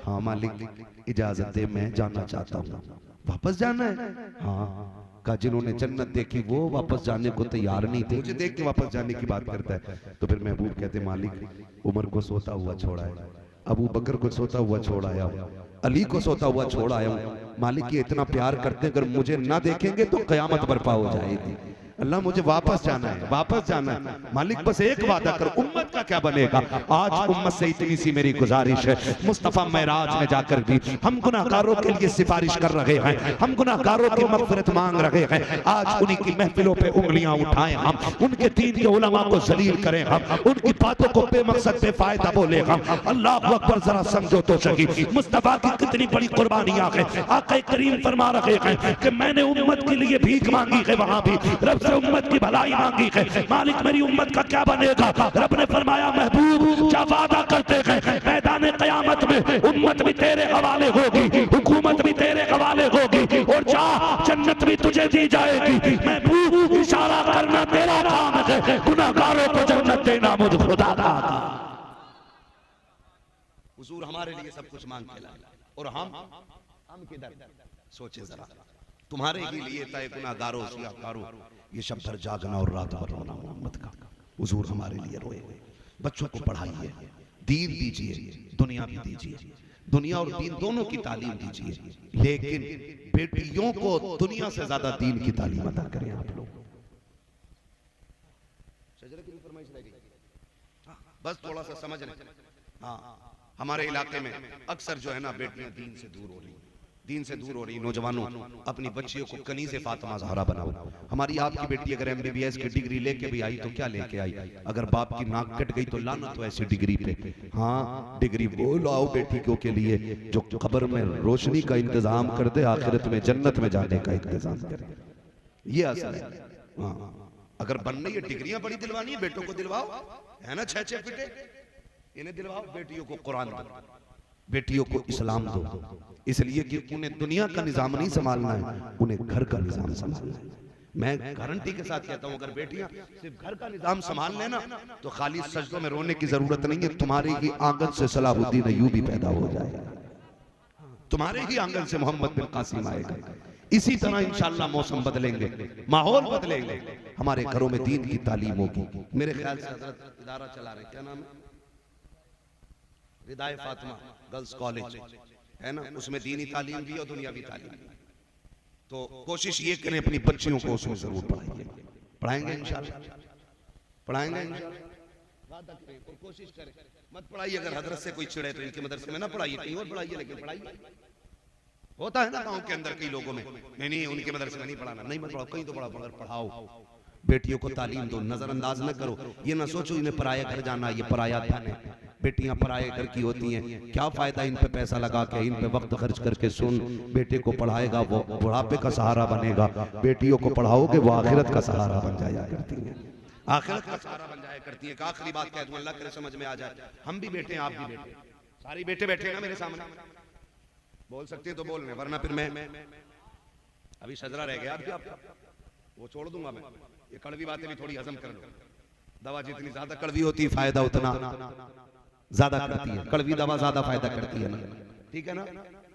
हाँ मालिक इजाजत दे, मैं जाना चाहता हूँ। वापस जाना है? हाँ। का जिन्होंने जन्नत देखी वो वापस जाने को तैयार नहीं थे, मुझे देख के वापस जाने की बात करता है। तो फिर महबूब कहते मालिक उमर को सोता हुआ छोड़ा है, अबू बकर को सोता हुआ छोड़ आया हूं, अली को सोता हुआ छोड़ आया हूं। मालिक ये इतना प्यार करते अगर मुझे ना देखेंगे तो कयामत बर्पा हो जाएगी, अल्लाह मुझे वापस जाना है, वापस जाना है। मालिक बस एक वादा कर, उम्मत का क्या बनेगा। आज उम्मत से इतनी सी मेरी गुजारिश है, मुस्तफा मेराज में जाकर भी हम गुनाहगारों के लिए सिफारिश कर रहे हैं, हम गुनाहगारों की मग़फ़िरत मांग रहे हैं। आज उन्हीं की महफिलों पे उंगलियां उठाएं हम, उनके दीन के उलमा को जलील करें हम, उनकी बातों को बेमकसद बेफायदा बोले हम। अल्लाह अकबर, जरा समझो तो सही मुस्तफा की कितनी बड़ी कुर्बानियां हैं। आका करीम फरमा रहे हैं कि मैंने उम्मत के लिए भीख मांगी है, वहां भी रब से उम्मत की भलाई मांगी है। मालिक मेरी उम्मत का क्या बनेगा। रब ने फरमाया महबूब क्या वादा करते हैं, मैदान क़यामत में उम्मत भी तेरे हवाले होगी, हुकूमत भी तेरे हवाले होगी, और जा जन्नत भी तुझे दी जाएगी। महबूब इशारा करना तेरा काम है, गुनाहगारों को जन्नत देना मुझ खुदा का। हुजूर हमारे लिए सब कुछ मांग के लाया, और हम किधर सोचे जरा। तुम्हारे ही लिए तय गुनाहगारों सियाकारों ये शब भर जागना और रात भर रोना उम्मत का। हुजूर हमारे लिए रोए। बच्चों को पढ़ाइए, दीन दीजिए, दुनिया भी दीजिए, दुनिया और दीन दोनों की तालीम दीजिए, लेकिन बेटियों को दुनिया से ज्यादा दीन की तालीम अता करें आप लोग। बस थोड़ा सा समझ लें। हाँ, हमारे इलाके में अक्सर जो है ना बेटियां दीन से दूर हो रही, दीन से दूर हो रही। नौजवानों, अपनी बच्चियों को कनीज़े फातिमा ज़हरा बनाओ। हमारी आपकी बेटी अगर MBBS की डिग्री लेके भी आई तो क्या लेके आई, अगर बाप की नाक कट गई तो लानत तो ऐसी डिग्री पे। हाँ, डिग्री वो लाओ बेटी को के लिए जो कब्र में रोशनी का इंतजाम कर दे, आखिरत में जन्नत में जाने का इंतजाम करे। ये असल है। हाँ, अगर बनने ये डिग्रियां बड़ी दिलवानी है, बेटों को दिलवाओ, है ना, 6-6 फीटे इन्हें दिलवाओ। बेटियों को कुरान दो, बेटियों को इस्लाम दो, इसलिए कि उन्हें दुनिया का निजाम नहीं संभालना है, उन्हें घर का निजाम संभालना है। मैं गारंटी के साथ कहता हूं, अगर बेटियां सिर्फ घर का निजाम संभाल लेना तो खाली सजदों में रोने की जरूरत नहीं है। तुम्हारे ही आंगन से सलाहुद्दीन अय्यूबी पैदा हो जाएगा, तुम्हारे ही आंगन से मोहम्मद बिन कासिम आएगा। इसी तरह इंशाअल्लाह मौसम बदलेंगे, माहौल बदलेंगे, हमारे घरों में दीन की तालीम होगी। मेरे ख्याल से हजरत इदारा चला रहे, क्या नाम है, रिदाए फातिमा गर्ल्स कॉलेज है ना, उसमें दीनी तालीम भी और दुनियावी तालीम भी। तो कोशिश ये करें अपनी बच्चियों को उसमें जरूर पढ़ाइए। पढ़ाएंगे इंशाअल्लाह, पढ़ाएंगे इंशाअल्लाह। वादा करें और कोशिश करें, मत पढ़ाइए अगर हजरत से कोई चिड़े तो इनके मदरसे में ना पढ़ाइए, कहीं और पढ़ाइए, लेकिन पढ़ाइए। होता है ना गांव के अंदर कई लोगों में, नहीं उनके मदरसे में नहीं पढ़ाना, नहीं मत पढ़ाओ, कहीं तो पढ़ाओ, पढ़ाओ। बेटियों को तालीम दो, नजरअंदाज न करो। ये ना सोचो इन्हें पराया घर जाना, ये पराया धन है। बेटियां पराये घर की होती हैं, क्या फायदा इन पे पैसा लगा के, इन पे वक्त खर्च करके। सुन, बेटे को पढ़ाएगा वो बुढ़ापे का सहारा बनेगा, बेटियों को पढ़ाओगे वो आखिरत का सहारा बन जाया करती है, आखिरत का सहारा बन जाया करती है। आखिरी बात कह दूं, अल्लाह करे समझ में आ जाए, हम भी बेटे आप भी बेटे, सारी बेटे बैठे हैं ना मेरे सामने, बोल सकते हैं तो बोल रहे, वरना फिर मैं अभी शजरा रह गया, वो छोड़ दूंगा मैं। ये कड़वी बातें भी थोड़ी हजम कर लो। दवा जितनी ज्यादा कड़वी होती है फायदा उतना ज्यादा करती है, कड़वी दवा ज्यादा फायदा करती है ना, ठीक है ना।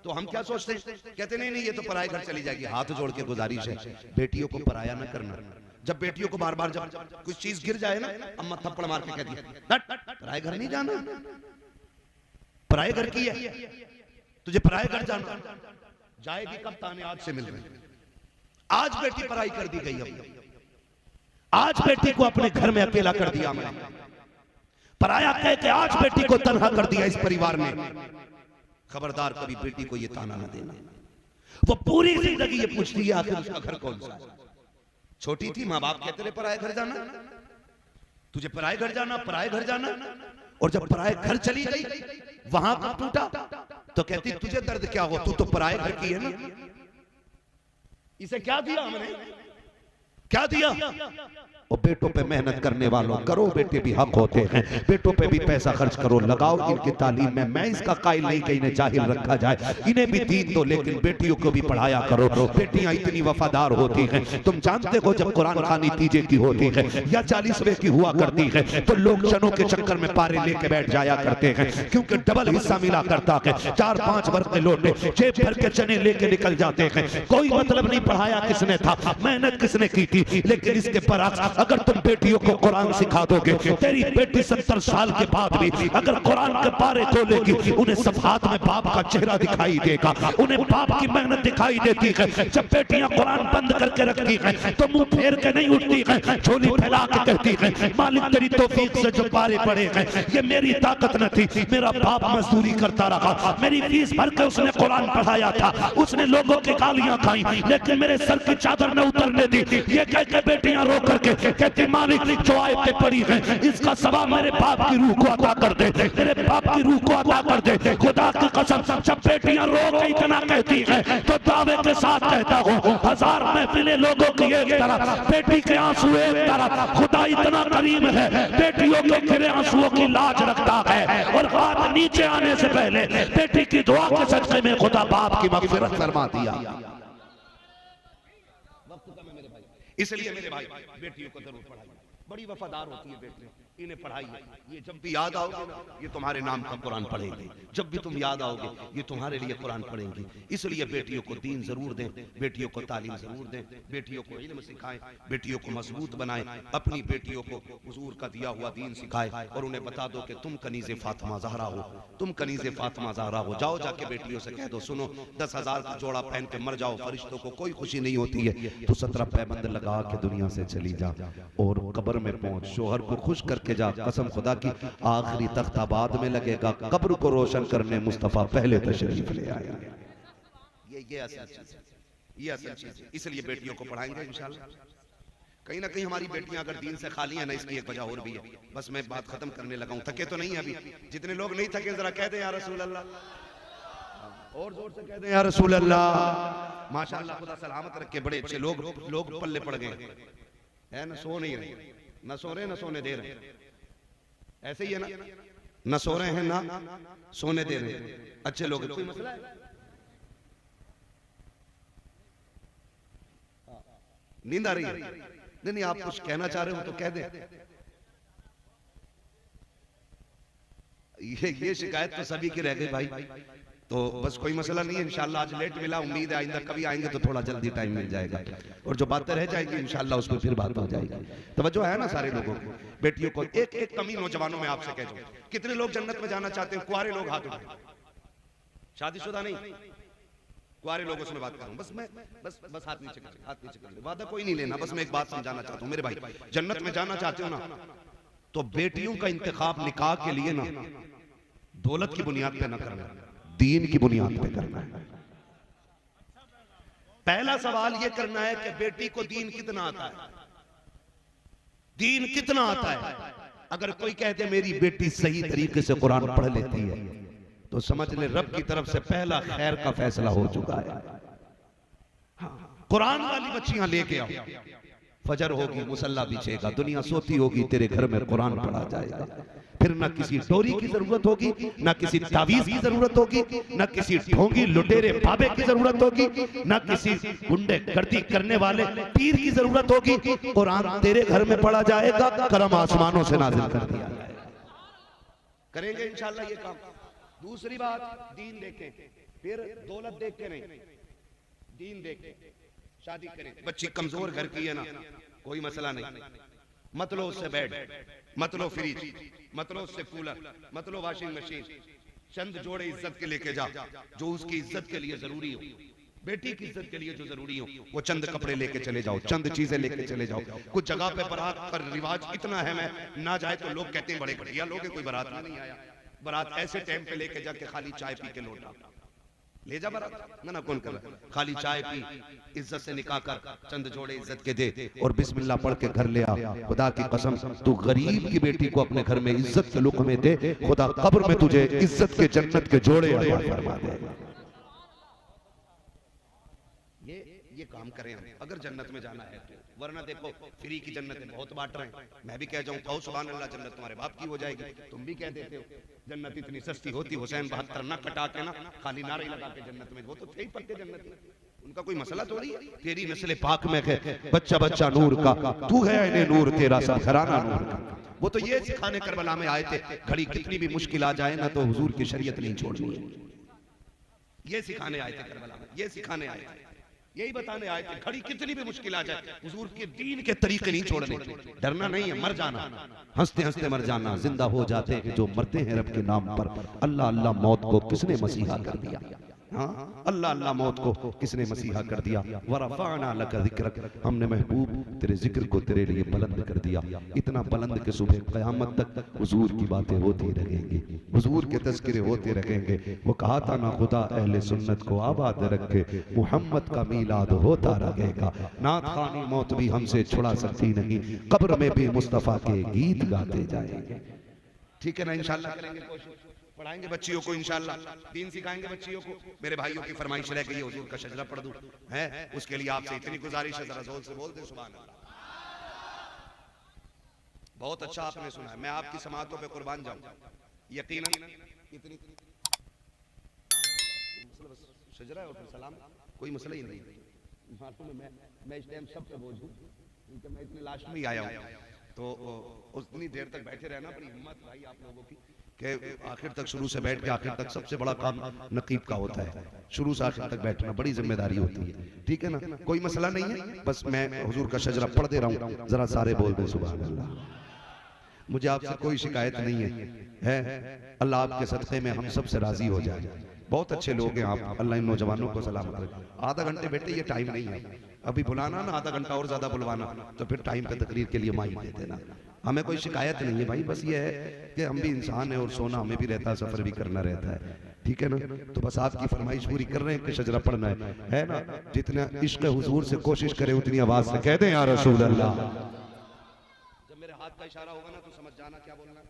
तो हम क्या सोचते हैं, कहते नहीं ये तो पराये घर चली जाएगी। हाथ जोड़ के गुजारिश है, बेटियों को पराया न करना। जब बेटियों को बार बार जब कुछ चीज गिर जाए ना, अम्मा थप्पड़ मार के कहती है पराये घर नहीं जाना, पराये घर की है, तुझे पराये घर जाना। जाएगी कब, ताने आज से मिल रहे। आज बेटी पराई कर दी गई, आज बेटी को अपने घर में अकेला कर दिया मैंने, पराया कह के आज बेटी को तन्हा कर दिया इस परिवार ने। खबरदार कभी बेटी को ये ताना न देना। वो पूरी जिंदगी ये पूछती है आखिर उसका घर कौन सा। छोटी थी, माँ बाप कहते रहे पराये घर जाना, तुझे पराये घर जाना, पराये घर जाना। और जब पराये घर चली गई, वहां का टूटा तो कहती तुझे दर्द क्या हो, तू तो पराये घर की है ना। इसे क्या दिया हमने, क्या दिया। और बेटों पे मेहनत करने वालों, करो, बेटे भी हक होते हैं, बेटों पे भी पैसा खर्च करो, लगाओ इनकी तालीम में। मैं इसका कायल नहीं कि इन्हें जाहिल रखा जाए, इन्हें भी दीन दो, लेकिन बेटियों को भी पढ़ाया करो। बेटियां इतनी वफादार होती हैं, तुम जानते हो जब कुरान खानी तीजे की होती है या 40वें की हुआ करती है तो लोग चनों के चक्कर में पारे लेके बैठ जाया करते हैं, क्योंकि डबल हिस्सा मिला करता है। 4-5 वर्ष के लोटे जेब भर के चने लेके निकल जाते हैं। कोई मतलब नहीं पढ़ाया किसने था, मेहनत किसने की थी, लेकिन इसके बरअक्स अगर तुम बेटियों को कुरान सिखा दोगे, तेरी बेटी 70 साल के बाद भी अगर कुरान के पारे खोलेगी, उन्हें सफात में बाप का चेहरा दिखाई देगा, उन्हें बाप की मेहनत दिखाई देती है। जब बेटियां कुरान बंद करके रखती हैं तो मुंह फेर के नहीं उठती हैं, झोली फैला के कहती हैं मालिक तेरी तौफीक से जो पारे पड़े हैं, ये मेरी ताकत न थी, मेरा बाप मजदूरी करता रहा, मेरी फीस भर के उसने कुरान पढ़ाया था, उसने लोगों की गालियां खाई लेकिन मेरे सर की चादर न उतरने दी। ये कह के बेटियां रो करके कहती मालिक जो आयतें पड़ी हैं इसका सवाब मेरे बाप की रूह को अता कर दे, मेरे बाप की रूह को अता कर दे। खुदा की कसम जब बेटियां रो के इतना कहती हैं तो दावे के साथ कहता हूँ 1000 महफिलें लोगों की एक तरफ, बेटी के आंसू एक तरफ। खुदा इतना करीम है, बेटियों के गिरे आंसुओं की लाज रखता है और हाथ नीचे आने से पहले बेटी की दुआ के सदके में खुदा बाप की मगफिरत फरमा दिया। इसलिए मेरे भाई बेटियों को जरूर पढ़ाइए, बड़ी वफादार होती है बेटियां, इन्हें पढ़ाइए। ये जब भी याद आओगे ना ये तुम्हारे नाम का कुरान पढ़ेंगे, जब भी तुम याद आओगे ये तुम्हारे लिए कुरान पढ़ेंगी। इसलिए बेटियों को दीन जरूर दें, बेटियों को तालीम जरूर दें, बेटियों को इल्म सिखाएं, बेटियों को मजबूत बनाएं, अपनी बेटियों को हुजूर का दिया हुआ दीन सिखाएं और उन्हें बता दो कि तुम कनीज़े फातिमा ज़हरा हो, तुम कनीज़े फातिमा ज़हरा हो। जाओ जाके बेटियों से कह दो सुनो 10,000 का जोड़ा पहन के मर जाओ, फरिश्तों को कोई खुशी नहीं होती है, तो 17 पैबंद लगा के दुनिया से चली जा और कब्र में पहुंच शोहर को खुश करके जा। कसम खुदा की आखिरी तख्ता बाद में लगेगा, कब्र को रोशन करने मुस्तफा पहले तशरीफ ले आया। ये असल चीज है, ये असल चीज है। इसलिए बेटियों को पढ़ाएंगे इंशाल्लाह। कहीं ना कहीं हमारी बेटियां अगर दीन से खाली है ना, इसकी एक वजह और भी है। बस मैं बात खत्म करने लगा हूं, थके तो नहीं है अभी। जितने लोग नहीं थके जरा कह दें या रसूल अल्लाह, और जोर से कह दें या रसूल अल्लाह। माशाअल्लाह खुदा सलामत रखे, बड़े अच्छे लोग पल्ले पड़ गए है ना, सो नहीं रहे, न सो रहे न सोने दे रहे, ऐसे ही है ना, न सो रहे हैं ना सोने दे रहे हैं। अच्छे लोग, कोई मसला है? नींद आ रही है? नहीं, आप कुछ कहना चाह रहे हो तो कह दें। ये शिकायत तो सभी की रह गई भाई, तो बस कोई मसला नहीं है इंशाल्लाह। आज लेट मिला, उम्मीद है आइंदा कभी आएंगे तो थोड़ा जल्दी टाइम मिल जाएगा और जो बातें रह जाएंगी इंशाल्लाह उसमें फिर बात हो जाएगी। तवज्जो है ना सारे लोगों को, बेटियों को। एक कमी नौजवानों में आपसे कह दूं, कितने लोग जन्नत में जाना चाहते हैं? कुआरे लोग हाथ उठाएं, शादीशुदा नहीं, कुआरे लोगों से मैं बात कर रहा हूं। बस हाथ नीचे कर, हाथ नीचे कर, वादा कोई नहीं लेना। बस मैं एक बात समझाना चाहता हूं मेरे भाई, जन्नत में जाना चाहते हो ना तो बेटियों का इंतखाब निकाह के लिए ना दौलत की बुनियाद पे ना करना, दीन की बुनियाद पे करना है। पहला सवाल यह करना है कि बेटी को दीन कितना आता है, दीन कितना आता है। अगर कोई कहते मेरी बेटी सही तरीके से कुरान पढ़ लेती है तो समझ ले रब की तरफ से पहला खैर का फैसला हो चुका है। कुरान वाली बच्चियां लेके आओ, फजर होगी मुसल्ला बिछेगा, दुनिया सोती होगी, तेरे घर में कुरान पढ़ा जाएगा। फिर ना किसी डोरी की जरूरत होगी, ना किसी तावीज की जरूरत होगी, ना किसी ढोंगी लुटेरे बाबे की जरूरत होगी, ना किसी गुंडे गर्दी करने वाले पीर की जरूरत होगी। कुरान तेरे घर में पढ़ा जाएगा, करम आसमानों से नाजिल कर दिया जाएगा। करेंगे इंशाल्लाह ये काम। दूसरी बात, दीन देखें, फिर दौलत देख के नहीं, दीन देख के शादी करें। बच्ची कमजोर घर की है ना, कोई मसला नहीं, मत लो उससे बेड, मत लो फ्रिज, मत लो उससे कूलर, मत लो वॉशिंग मशीन। चंद जोड़े इज्जत के लेके जा, जो उसकी इज्जत के लिए जरूरी हो, बेटी की इज्जत के लिए जो जरूरी हो, वो चंद कपड़े लेके चले जाओ, चंद चीजें लेके चले जाओ। कुछ जगह पे बारात का रिवाज इतना है, मैं ना जाए तो लोग कहते हैं बड़े घटिया लोग हैं, कोई बारात में नहीं आया। बारात ऐसे टाइम पे लेके जाके खाली चाय पी के लौटा, ले जा बारात ना कौन कर रहा, खाली चाय पी, इज्जत से निकाह कर, चंद जोड़े इज्जत के दे और बिस्मिल्लाह पढ़ के घर ले आ। खुदा की कसम तू गरीब की बेटी को अपने घर में इज्जत के लुक में दे, खुदा कब्र में तुझे इज्जत के जन्नत के जोड़े अता फरमा दे। ये काम करें हम अगर जन्नत में जाना है तो, वरना देखो फ्री की जन्नत बहुत बांट रहे हैं। मैं भी कह जाऊं कहो सुभान अल्लाह, जन्नत तुम्हारे बाप की हो जाएगी, तुम भी कह देते हो जन्नत इतनी सस्ती होती। हुसैन 72 ना कटा के ना खाली नारे लगा के जन्नत में, वो तो थे ही पक्के जन्नत में, उनका कोई मसला थोड़ी है। तेरी नस्ल पाक में है बच्चा बच्चा नूर का, तू है इन्हें नूर तेरा सब घराना नूर का। वो तो ये सिखाने करबला में आए थे, घड़ी कितनी भी मुश्किल आ जाए ना तो हुजूर की शरीयत नहीं छोड़नी है। ये सिखाने आए थे करबला में, ये सिखाने आए थे, यही बताने आए थे, घड़ी कितनी भी मुश्किल आ जाए हुजूर के दीन के तरीके नहीं छोड़ने, डरना नहीं है, मर जाना, हंसते हंसते मर जाना। जिंदा हो जाते हैं जो मरते हैं रब के नाम पर। अल्लाह अल्लाह मौत को किसने मसीहा कर दिया? हाँ, अल्लाह अल्लाह मौत को किसने मसीहा कर दिया? वरफ़अना लका ज़िक्रक, हमने महबूब तेरे जिक्र को तेरे लिए बुलंद कर दिया, इतना बुलंद कि सुबह क़यामत तक हुजूर की बातें होती रहेंगी, हुजूर के तज़किरे होते रहेंगे। वो कहा था ना, खुदा अहले सुन्नत को आबाद रखे, मुहम्मद का मीलाद होता रहेगा। नात खानी मौत भी हमसे छुड़ा सकती नहीं, कब्र में भी मुस्तफ़ा के गीत गाते जाएंगे। ठीक है ना? इंशाअल्लाह करेंगे कोशिश, पढ़ाएंगे बच्चियों को, इंशाअल्लाह दीन सिखाएंगे बच्चियों को। मेरे भाइयों की फरमाइश रह गई हुजूर का शजरा पढ़ दूं, है उसके लिए आपसे इतनी गुजारिश है, जरा जोर से बोल दे सुभान अल्लाह। बहुत अच्छा आपने सुना है, मैं आपकी समातों पे कुर्बान जाऊं यकीनन। इतनी शजरा और फिर सलाम, कोई मसला ही नहीं। मालूम है मैं इस टाइम सब पे बोझ हूं, क्योंकि मैं इतने लास्ट में ही आया हूं, तो उतनी देर तक बैठे रहना बड़ी हिम्मत भाई आप लोगों की, कि आखिर तक, शुरू से बैठ के आखिर तक। सबसे बड़ा काम नकीब का होता है, शुरू से आखिर तक बैठना बड़ी जिम्मेदारी होती है। ठीक है ना? कोई मसला नहीं है, बस मैं हुजूर का शजरा पढ़ दे रहा हूँ, जरा सारे बोल दे सुभान अल्लाह। मुझे आपसे कोई शिकायत नहीं है, अल्लाह आपके सदक़े में हम सब से राजी हो जाए। बहुत अच्छे लोग हैं आप, अल्लाह इन नौजवानों को सलाम करे। आधा घंटे बेटे ये टाइम नहीं है, अभी बुलाना ना, आधा घंटा और ज्यादा बुलवाना, तो फिर टाइम पे तकरीर के लिए माइक दे देना। हमें कोई शिकायत नहीं है भाई, बस ये है कि हम भी इंसान हैं और सोना हमें भी रहता है, सफर भी करना रहता है। ठीक है ना? तो बस आपकी फरमाइश पूरी कर रहे हैं कि शजरा पढ़ना है ना? जितना इश्क हुजूर से कोशिश करें उतनी आवाज से कह दें या रसूल अल्लाह। जब मेरे हाथ का इशारा होगा ना तो समझ जाना क्या बोलना है,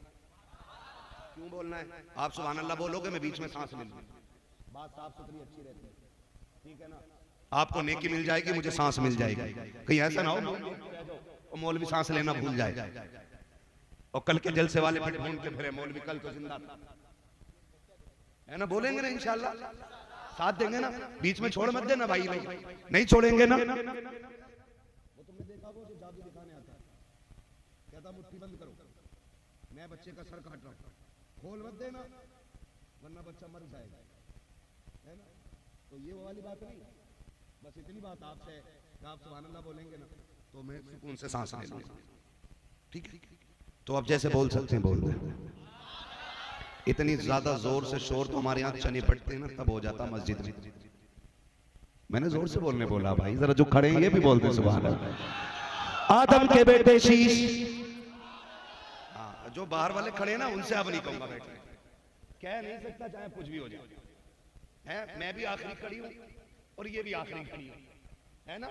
क्यों बोलना है। आप सुभान अल्लाह बोलोगे, मैं बीच में सांस ले लूंगा, बात साफ सुथरी अच्छी रहती है। ठीक है ना? आपको नेकी मिल जाएगी, मुझे सांस मिल जाएगी। कहीं ऐसा ना हो मौलवी सांस लेना भूल जाए और कल के जलसे वाले फिर ढूंढ के फिरे, मौलवी कल तो जिंदा था, है ना? बोलेंगे ना इंशाल्लाह, साथ देंगे ना, बीच में छोड़ मत देना भाई लोग, नहीं छोड़ेंगे ना। वो तुमने देखा वो जो जादू दिखाने आता है, कहता मुट्ठी बंद करो, मैं बच्चे का सर काट रहा हूं, खोल मत देना वरना बच्चा मर जाएगा, है ना? तो ये वो वाली बात नहीं, बस इतनी बात आपसे, आप सुभान अल्लाह बोलेंगे ना तो मैं सुकून से सांस ले लूंगा। ठीक है? तो अब जैसे बोल सकते हैं बोल दें। इतनी ज्यादा जोर से शोर तो हमारे यहाँ चने पड़ते हैं ना, तब हो जाता मस्जिद में। मैंने जोर से बोलने बोला भाई, जरा जो खड़े हैं ये भी बोलते सुभान अल्लाह। आदम के बेटे शीश, हाँ, जो बाहर वाले खड़े हैं ना उनसे अब नहीं कहूंगा बैठे, कह नहीं सकता चाहे कुछ भी हो जाए, है? मैं भी आखिरी खड़ी हूँ और ये भी आखिरी खड़ी है ना?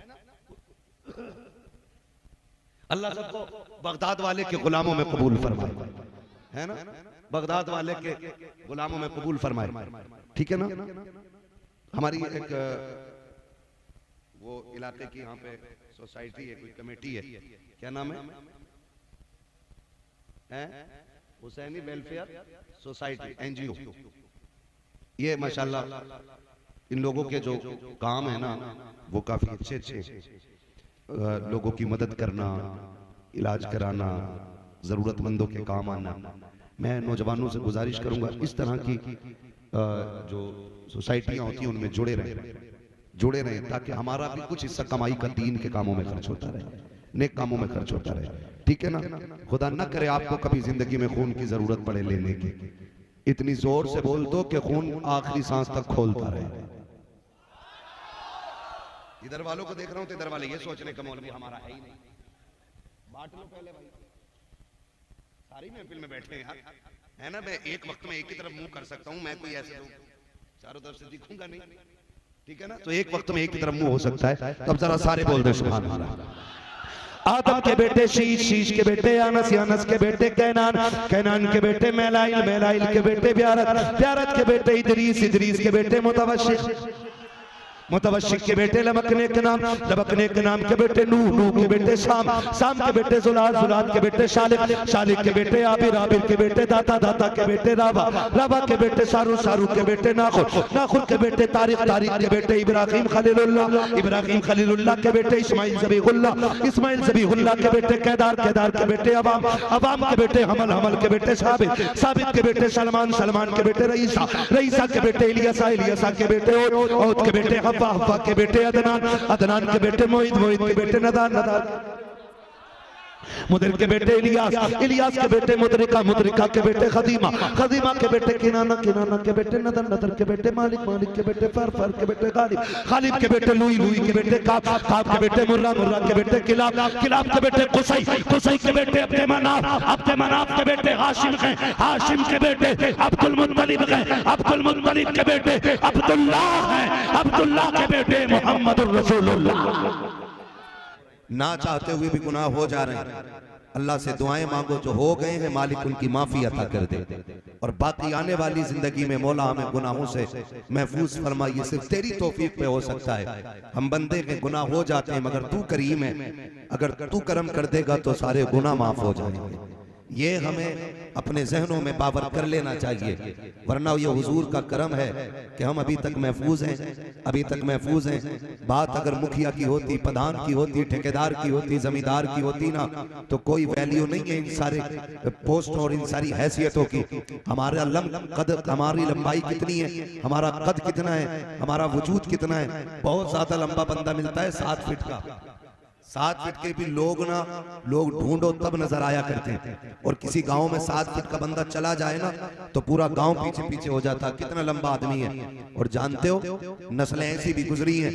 अल्लाह सबको बगदाद वाले के गुलामों में कबूल फरमाए, है ना? बगदाद वाले के गुलामों में कबूल फरमाए। ठीक है ना? हमारी एक वो इलाके की यहाँ पे सोसाइटी है, कोई कमेटी है, क्या नाम है? Husaini welfare society, NGO. ये माशाल्लाह इन लोगों के जो काम है ना वो काफी अच्छे अच्छे, लोगों की मदद करना, इलाज कराना, जरूरतमंदों के काम आना। मैं नौजवानों से गुजारिश करूंगा इस तरह की जो सोसाइटियां होती हैं उनमें जुड़े रहें, ताकि हमारा भी कुछ हिस्सा कमाई का दीन के कामों में खर्च होता रहे, नेक कामों में खर्च होता रहे। ठीक है ना? खुदा न करे आपको कभी जिंदगी में खून की जरूरत पड़े लेने की, इतनी जोर से बोल दो कि खून आखिरी सांस तक खोलता रहे। इधर वालों को देख रहा हूं तो इधर वाले ये सोच रहे मौलवी हमारा है ही नहीं, बांट लो पहले भाई, सारी महफिल में बैठे हैं यार, है ना? मैं एक वक्त में एक ही तरफ मुंह कर सकता हूं, मैं कोई ऐसे चारों तरफ से दिखूंगा नहीं। ठीक है ना? तो एक वक्त में एक ही तरफ मुंह हो सकता है, तब जरा सारे बोल दे सुभान अल्लाह। आदम के बेटे शीश, शीश के बेटे अनस, अनस के बेटे कैनान, कैनान के बेटे मेलाइल, मेलाइल के बेटे ब्यारत, ब्यारत के बेटे इदरीस, इदरीस के बेटे मुतवशिक, मुतवशिक के बेटे लबकने के नाम, लबकने के नाम के बेटे नूह, नूह के बेटे शाम, शाम के बेटे जुलाद, जुलाद के बेटे शालिक, शालिक के बेटे आबिर, आबिर के बेटे दाता, दाता के बेटे राबा, राबा के बेटे सारू, सारू के बेटे नाखुर, नाखुर के बेटे तारिक, तारिक के बेटे इब्राहिम खलीलुल्लाह, इब्राहिम खलीलुल्लाह के बेटे इस्माइल ज़बीहुल्लाह, इस्माइल ज़बीहुल्लाह के बेटे कैदार, कैदार के बेटे अवाम, अवाम के बेटे हमल, हमल के बेटे साबित, साबित के बेटे सलमान, सलमान के बेटे रईसा, रईसा के बेटे इलियासा, इलियासा के बेटे औद, औद के बेटे हब्बा, हब्बा के बेटे अदनान, अदनान के बेटे मोहित, मोहित के बेटे नदान, नदान मुदर के बेटे इलियास, इलियास के बेटे मुदरिका, मुदरिका के बेटे खदीमा, खदीमा के बेटे किनाना, किनाना के बेटे नदर, नदर के बेटे मालिक, मालिक के बेटे फर, फर के बेटे गालिब, गालिब के बेटे लुई, लुई के बेटे काब, काब के बेटे मुर्रा, मुर्रा के बेटे किलाब, किलाब के बेटे कुसै, कुसै के बेटे अब्दे मनाफ, अब्दे मनाफ के बेटे हाशिम हैं, हाशिम के बेटे अब्दुल मुत्तलिब हैं, अब्दुल मुत्तलिब के बेटे अब्दुल्लाह हैं, अब्दुल्लाह के बेटे मुहम्मदुर रसूलुल्लाह। ना चाहते हुए भी गुनाह हो जा रहे हैं, अल्लाह से दुआएं मांगो, जो हो गए हैं मालिक उनकी माफी अता कर दे, और बाकी आने वाली जिंदगी में मौला हमें गुनाहों से महफूज फरमा। ये सिर्फ तेरी तौफीक पे हो सकता है। हम बंदे के गुनाह हो जाते हैं, मगर तू करीम है, अगर तू करम कर देगा तो सारे गुनाह माफ हो जाएंगे। ये हमें अपने जहनों में बावर कर लेना चाहिए, वरना ये हुजूर का करम है कि हम अभी तक महफूज हैं, अभी तक महफूज हैं। बात अगर मुखिया की होती, प्रधान की होती, ठेकेदार की होती, जमींदार की होती ना, तो कोई वैल्यू नहीं है इन सारे पोस्ट और इन सारी हैसियतों की। हमारा कद, हमारी लंबाई कितनी है, हमारा कद कितना है, हमारा वजूद कितना है। बहुत ज्यादा लंबा बंदा मिलता है 7 फीट का, 7 फीट के भी लोग ढूंढो तब नजर आया करते हैं, और किसी गांव में 7 फीट का बंदा चला जाए ना तो पूरा गांव पीछे पीछे हो जाता, कितना लंबा आदमी है। और जानते हो नस्लें ऐसी भी गुजरी हैं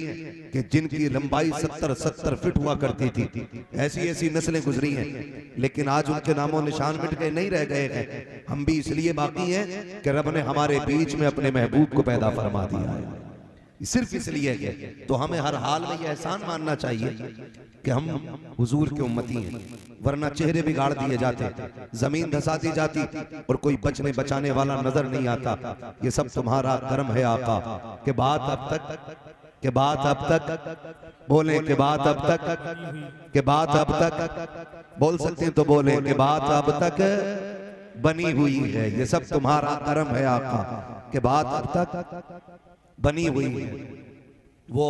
कि जिनकी लंबाई 70 फीट हुआ करती थी, ऐसी ऐसी नस्लें गुजरी हैं, लेकिन आज उनके नामों निशान मिट गए, नहीं रह गए हैं। हम भी इसलिए बाकी हैं कि रब ने हमारे बीच में अपने महबूब को पैदा फरमा दिया है, सिर्फ इसलिए है। तो हमें हर हाल में ये एहसान मानना चाहिए कि हम हुजूर के उम्मती हैं, वरना चेहरे बिगाड़ दिए जाते, जमीन धसा दी जाती और कोई बचने बचाने वाला नजर नहीं आता। ये सब तुम्हारा करम है आका। के बात अब तक, के बात अब तक बोले, के बात अब तक, के बात अब तक बोल सकते हैं तो बोले, के बात अब तक बनी हुई है। ये सब तुम्हारा करम है आका। के बात अब तक बनी हुई है। वो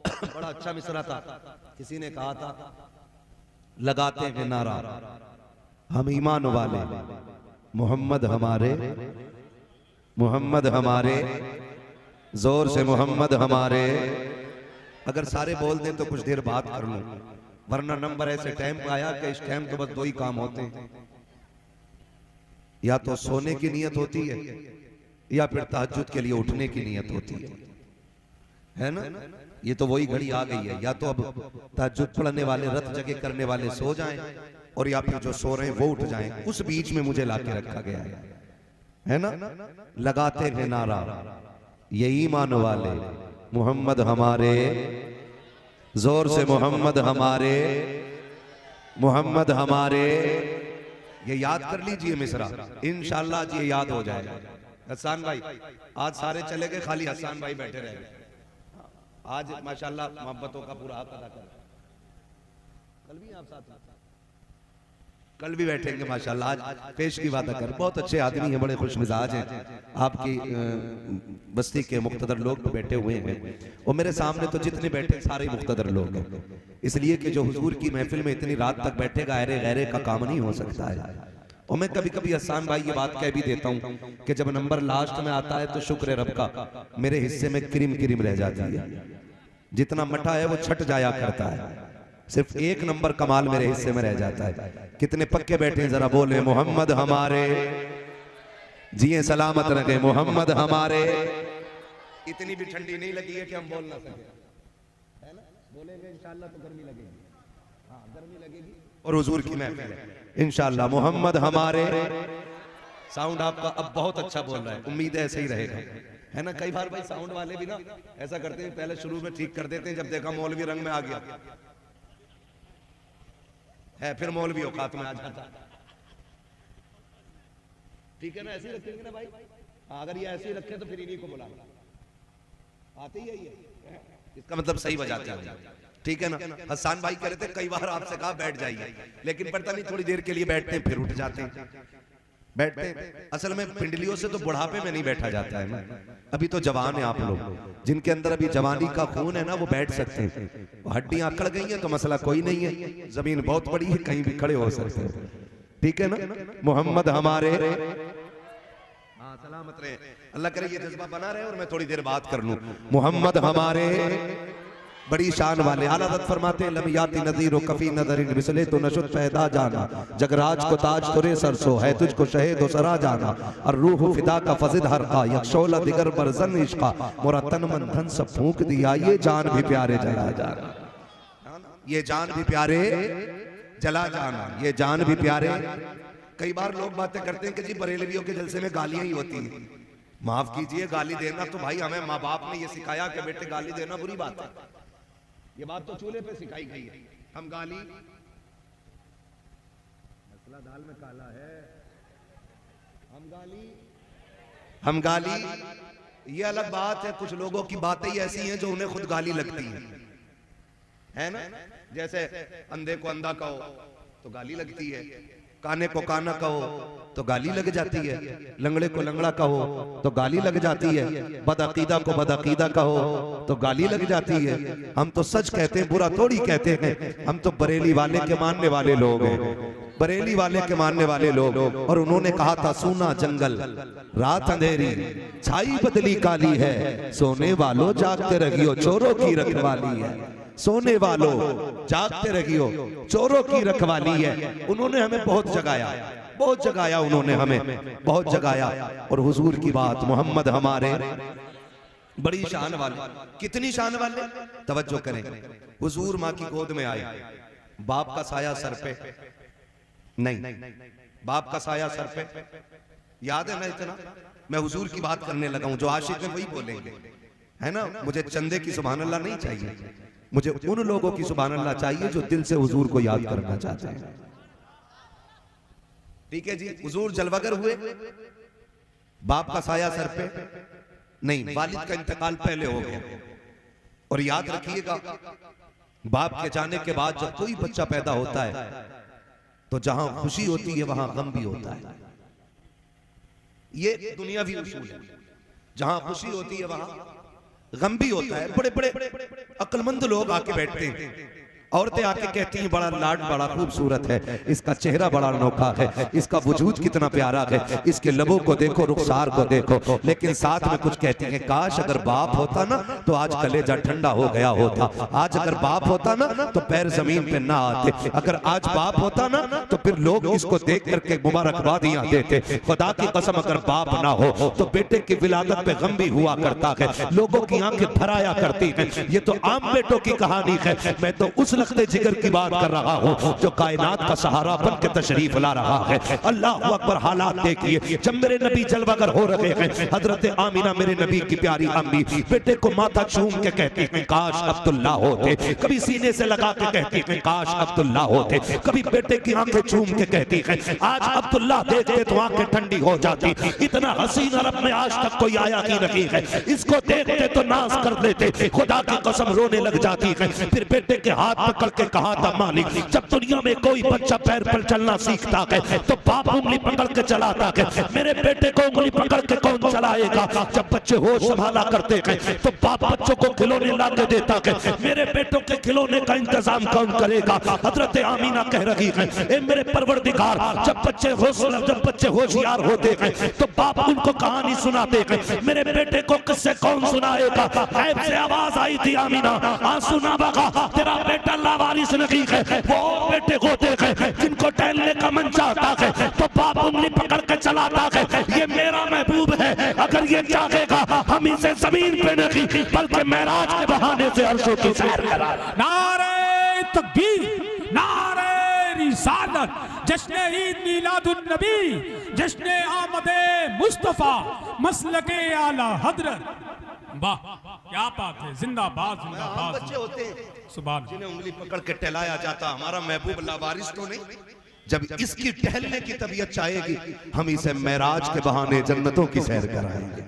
बड़ा अच्छा मिसरा था, किसी ने कहा था, लगाते हैं नारा हम ईमान वाले, मोहम्मद हमारे, मोहम्मद हमारे, जोर से मोहम्मद हमारे। अगर सारे बोल दें तो कुछ देर बात कर लूं, वरना नंबर ऐसे टाइम पे आया कि इस टाइम तो बस 2 ही काम होते हैं, या तो सोने की नीयत होती है या फिर तहज्जुद के लिए उठने की नीयत होती है ना। ये तो वही घड़ी आ गई है, या तो अब तहज्जुद पढ़ने वाले, रत जगह करने वाले सो जाएं, और या फिर जो सो रहे हैं वो उठ जाएं। उस बीच में मुझे लाके रखा गया है ना। लगाते हैं नारा ये ईमान वाले, मोहम्मद हमारे, जोर से मोहम्मद हमारे, मोहम्मद हमारे। ये याद कर लीजिए मिसरा, इंशाअल्लाह ये याद हो जाएगा। हसन भाई आज सारे चले गए, खाली हसन भाई बैठे रहे। आज माशाल्लाह मोहब्बतों का पूरा हक अदा कर। कल भी आप साथ, कल भी बैठेंगे माशाल्लाह। आज पेश की बात कर, बहुत अच्छे आदमी हैं, बड़े खुश मिजाज हैं। आपकी बस्ती के मुख्तदर लोग तो बैठे हुए हैं, और मेरे सामने तो जितने बैठे सारे मुख्तदर लोग हैं, इसलिए कि जो हुजूर की महफिल में इतनी रात तक बैठेगा, अरे गैरे का काम नहीं हो सकता है। और मैं कभी कभी हसन भाई ये बात कह भी देता हूँ कि जब नंबर लास्ट में आता है तो शुक्र रब का, मेरे हिस्से में क्रीम क्रीम रह जाती है। जितना मठा है वो छट जाया करता है, सिर्फ 1 नंबर कमाल मेरे हिस्से में रह जाता है। कितने पक्के बैठे हैं, जरा बोले मोहम्मद हमारे, जिए सलामत रखे मोहम्मद हमारे। इतनी भी ठंडी नहीं लगी है कि हम बोल ना सके, है ना। बोलेंगे इंशाअल्लाह तो गर्मी लगेगी, हाँ गर्मी लगेगी, और हुजूर की महफिल है इंशाअल्लाह। मोहम्मद हमारे। साउंड आपका अब बहुत अच्छा बोल रहा है, उम्मीद है ऐसे ही रहेगा, है ना। कई बार भाई साउंड वाले भी ना ऐसा करते हैं, पहले शुरू में ठीक कर देते हैं, जब देखा मौलवी रंग में आ गया है, फिर मौलवी औकात में आ जाता। ठीक है ना, ऐसे ही रखेंगे ना भाई। अगर ये ऐसे ही रखे तो फिर इन्हीं को बुलाना, आते ही है, इसका मतलब सही बजाते हैं। ठीक है ना। हसन भाई कह रहे थे कई बार आपसे कहा बैठ जाइए, लेकिन पता नहीं थोड़ी देर के लिए बैठते हैं फिर उठ जाते हैं। बैठते हैं असल में पिंडलियों से तो बुढ़ापे में नहीं बैठा जाता है ना। अभी तो जवान है आप लोग, जिनके अंदर अभी जवानी का खून है ना, वो बैठ सकते हैं। हड्डियां अकड़ गई हैं तो मसला कोई नहीं है, जमीन बहुत बड़ी है, कहीं भी खड़े हो सकते हैं। ठीक है ना। मोहम्मद हमारे, सलामत रहे। अल्लाह करे ये जज्बा बना रहे और मैं थोड़ी देर बात कर लूं। मोहम्मद हमारे बड़ी शान वाले। आला हज़रत फरमाते हैं लमियाती नज़ीर कफी नज़रिन मिसले तो नशुद पैदा जाना, जगराज को ताज तुरे सरसो है तुझको शहीद सरा जाना, और रूह फिदा का फजिद हर का यक्षोला दिगर बरजन इश्का, मोरा तन मन धन सब फूंक दिया ये जान भी प्यारे जला जाना, ये जान भी प्यारे जला जाना, ये जान भी प्यारे। कई बार लोग बातें करते हैं कि जी बरेलवियों के जलसे में गालियां ही होती हैं। माफ कीजिए, गाली देना तो भाई हमें माँ बाप ने ये सिखाया कि बेटे गाली देना बुरी बात है। ये बात तो चूल्हे पे सिखाई गई है। हम गाली, मसला दाल में काला है, हम गाली ये अलग बात है। कुछ लोगों की बातें ही ऐसी हैं जो उन्हें खुद गाली लगती है ना। जैसे अंधे को अंधा कहो तो गाली लगती है, काने को काना कहो तो गाली लग जाती है, लंगड़े को लंगड़ा कहो तो गाली लग जाती है, बदअकीदा को बदअकीदा कहो तो गाली लग जाती है। हम तो सच कहते हैं, बुरा थोड़ी कहते हैं। हम तो बरेली वाले के मानने वाले लोग हैं, बरेली वाले के मानने वाले लोग। और उन्होंने कहा था सूना जंगल रात अंधेरी छाई बदली काली है, सोने वालों जागते रहियो चोरों की रखवाली है, सोने वालों जागते रहियो चोरों की रखवाली है। उन्होंने हमें बहुत जगाया, बहुत जगाया, उन्होंने हमें बहुत जगाया। और हुजूर की बात, मोहम्मद हमारे बड़ी शान वाले। कितनी शान वाले, तवज्जो करें। हुजूर माँ की गोद में आए, बाप का साया सर पे नहीं, बाप का साया सर पे, याद है ना इतना। मैं हुजूर की बात करने लगा हूं, जो आशिक है वही बोलेंगे, है ना। मुझे चंदे की सुभान अल्लाह नहीं चाहिए, मुझे उन लोगों की सुभान अल्लाह चाहिए जो दिल से हुजूर को याद करना चाहते हैं। ठीक है जी। हुजूर जलवागर हुए, बाप का साया सर पे नहीं, वालिद का इंतकाल पहले हो गया। और याद रखिएगा, बाप के जाने के बाद जब कोई बच्चा पैदा होता है तो जहां खुशी होती है वहां गम भी होता है। ये दुनियावी उसूल है, जहां खुशी होती है वहां गम भी होता है। बड़े बड़े अक्लमंद लोग आके बैठते हैं, औरतें आके कहती हैं बड़ा लाड बड़ा खूबसूरत है, इसका चेहरा बड़ा अनोखा है, इसका वजूद कितना प्यारा है, इसके लबों को देखो, रुखसार को देखो। लेकिन साथ में कुछ कहती हैं काश अगर बाप होता ना तो आज कलेजा ठंडा हो गया होता, आज अगर बाप होता ना तो पैर जमीन पे ना आते, अगर आज बाप होता ना तो फिर लोग इसको देख करके मुबारकबादियां देते। खुदा की कसम अगर बाप ना हो तो बेटे की विलादत पे गम भी हुआ करता है, लोगों की आंखें भराया करती हैं। ये तो आम बेटों की कहानी है। मैं तो उस लख्ते जिगर की बात कर रहा हूँ जो कायनात का सहारा बन के तशरीफ ला रहा है। अल्लाह अकबर। हालात देखिए, जब मेरे नबी जलवागर हो रहे हैं, हजरत आमिना मेरे नबी की प्यारी अम्मी बेटे को माथा चूम के कहती हैं काश अब्दुल्ला होते, कभी सीने से लगा के कहती हैं काश अब्दुल्ला होते, कभी बेटे की आंखें चूम के कहती हैं आज अब्दुल्ला देखते तो आंखें ठंडी हो जाती। इतना हसीन अरब में आज तक कोई आया ही नहीं है, इसको देखते तो नाज कर लेते, खुदा की कसम रोने लग जाती है। फिर बेटे के हाथ पकड़ के कहा था मालिक, जब दुनिया में कोई बच्चा पैर पर चलना सीखता है तो बाप उंगली पकड़ के चलाता है, मेरे बेटे को उंगली पकड़ के कौन चलाएगा? जब बच्चे होश संभाला करते हैं तो बाप बच्चों को खिलौने ला के देता है, मेरे बेटों के खिलौने का इंतजाम कौन करेगा? हजरत आमीना कह रही है ए मेरे परवरदिगार, जब बच्चे होशियार होते हैं तो बाप उनको कहानी सुनाते हैं, मेरे बेटे को किससे कौन सुनाएगा? ऐब से आवाज आई थी आमीना, आंसू ना बगा, तेरा बेटा लावारिस नहीं है, वो बेटे होते हैं जिनको टहलने का मन चाहता है तो बाप उंगली पकड़ के चलाता है। ये मेरा महबूब है, अगर ये चाहेगा हम इसे जमीन पे नहीं बल्कि मेराज के बहाने से अर्शों की सैर करा। नारे तकबीर, नारे रिसालत, जश्न ईद मिलादुन नबी, जश्न आमदे मुस्तफा, मसलके आला हजरत। वाह क्या बात है, जिंदाबाद जिंदाबाद। बच्चे होते हैं सुभान, जिन्हें उंगली पकड़ के टहलाया जाता। हमारा महबूब लावारिस तो नहीं, जब इसकी टहलने की तबीयत चाहेगी हम इसे मेराज के बहाने जन्नतों की सैर कराएंगे,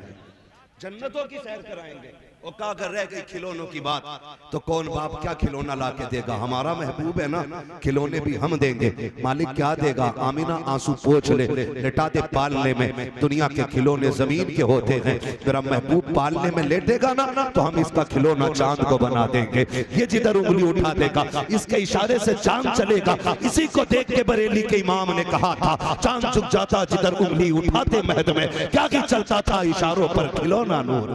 जन्नतों की सैर कराएंगे। वो कहा अगर रह गई खिलौनों की बात तो कौन बाप क्या खिलौना ला के देगा, हमारा महबूब है ना, खिलौने भी हम देंगे। मालिक क्या देगा, आमीना आंसू पोंछ ले, लेटा दे पालने में, दुनिया के खिलौने जमीन के होते हैं, मेरा महबूब पालने में लेटेगा ना तो हम इसका खिलौना चांद को बना देंगे। ये जिधर उंगली उठा देगा इसके इशारे से चांद चलेगा। इसी को देख के बरेली के इमाम ने कहा था, चांद झुक जाता जिधर उंगली उठाते महद में, क्या कि चलता था इशारों पर खिलौना नूर,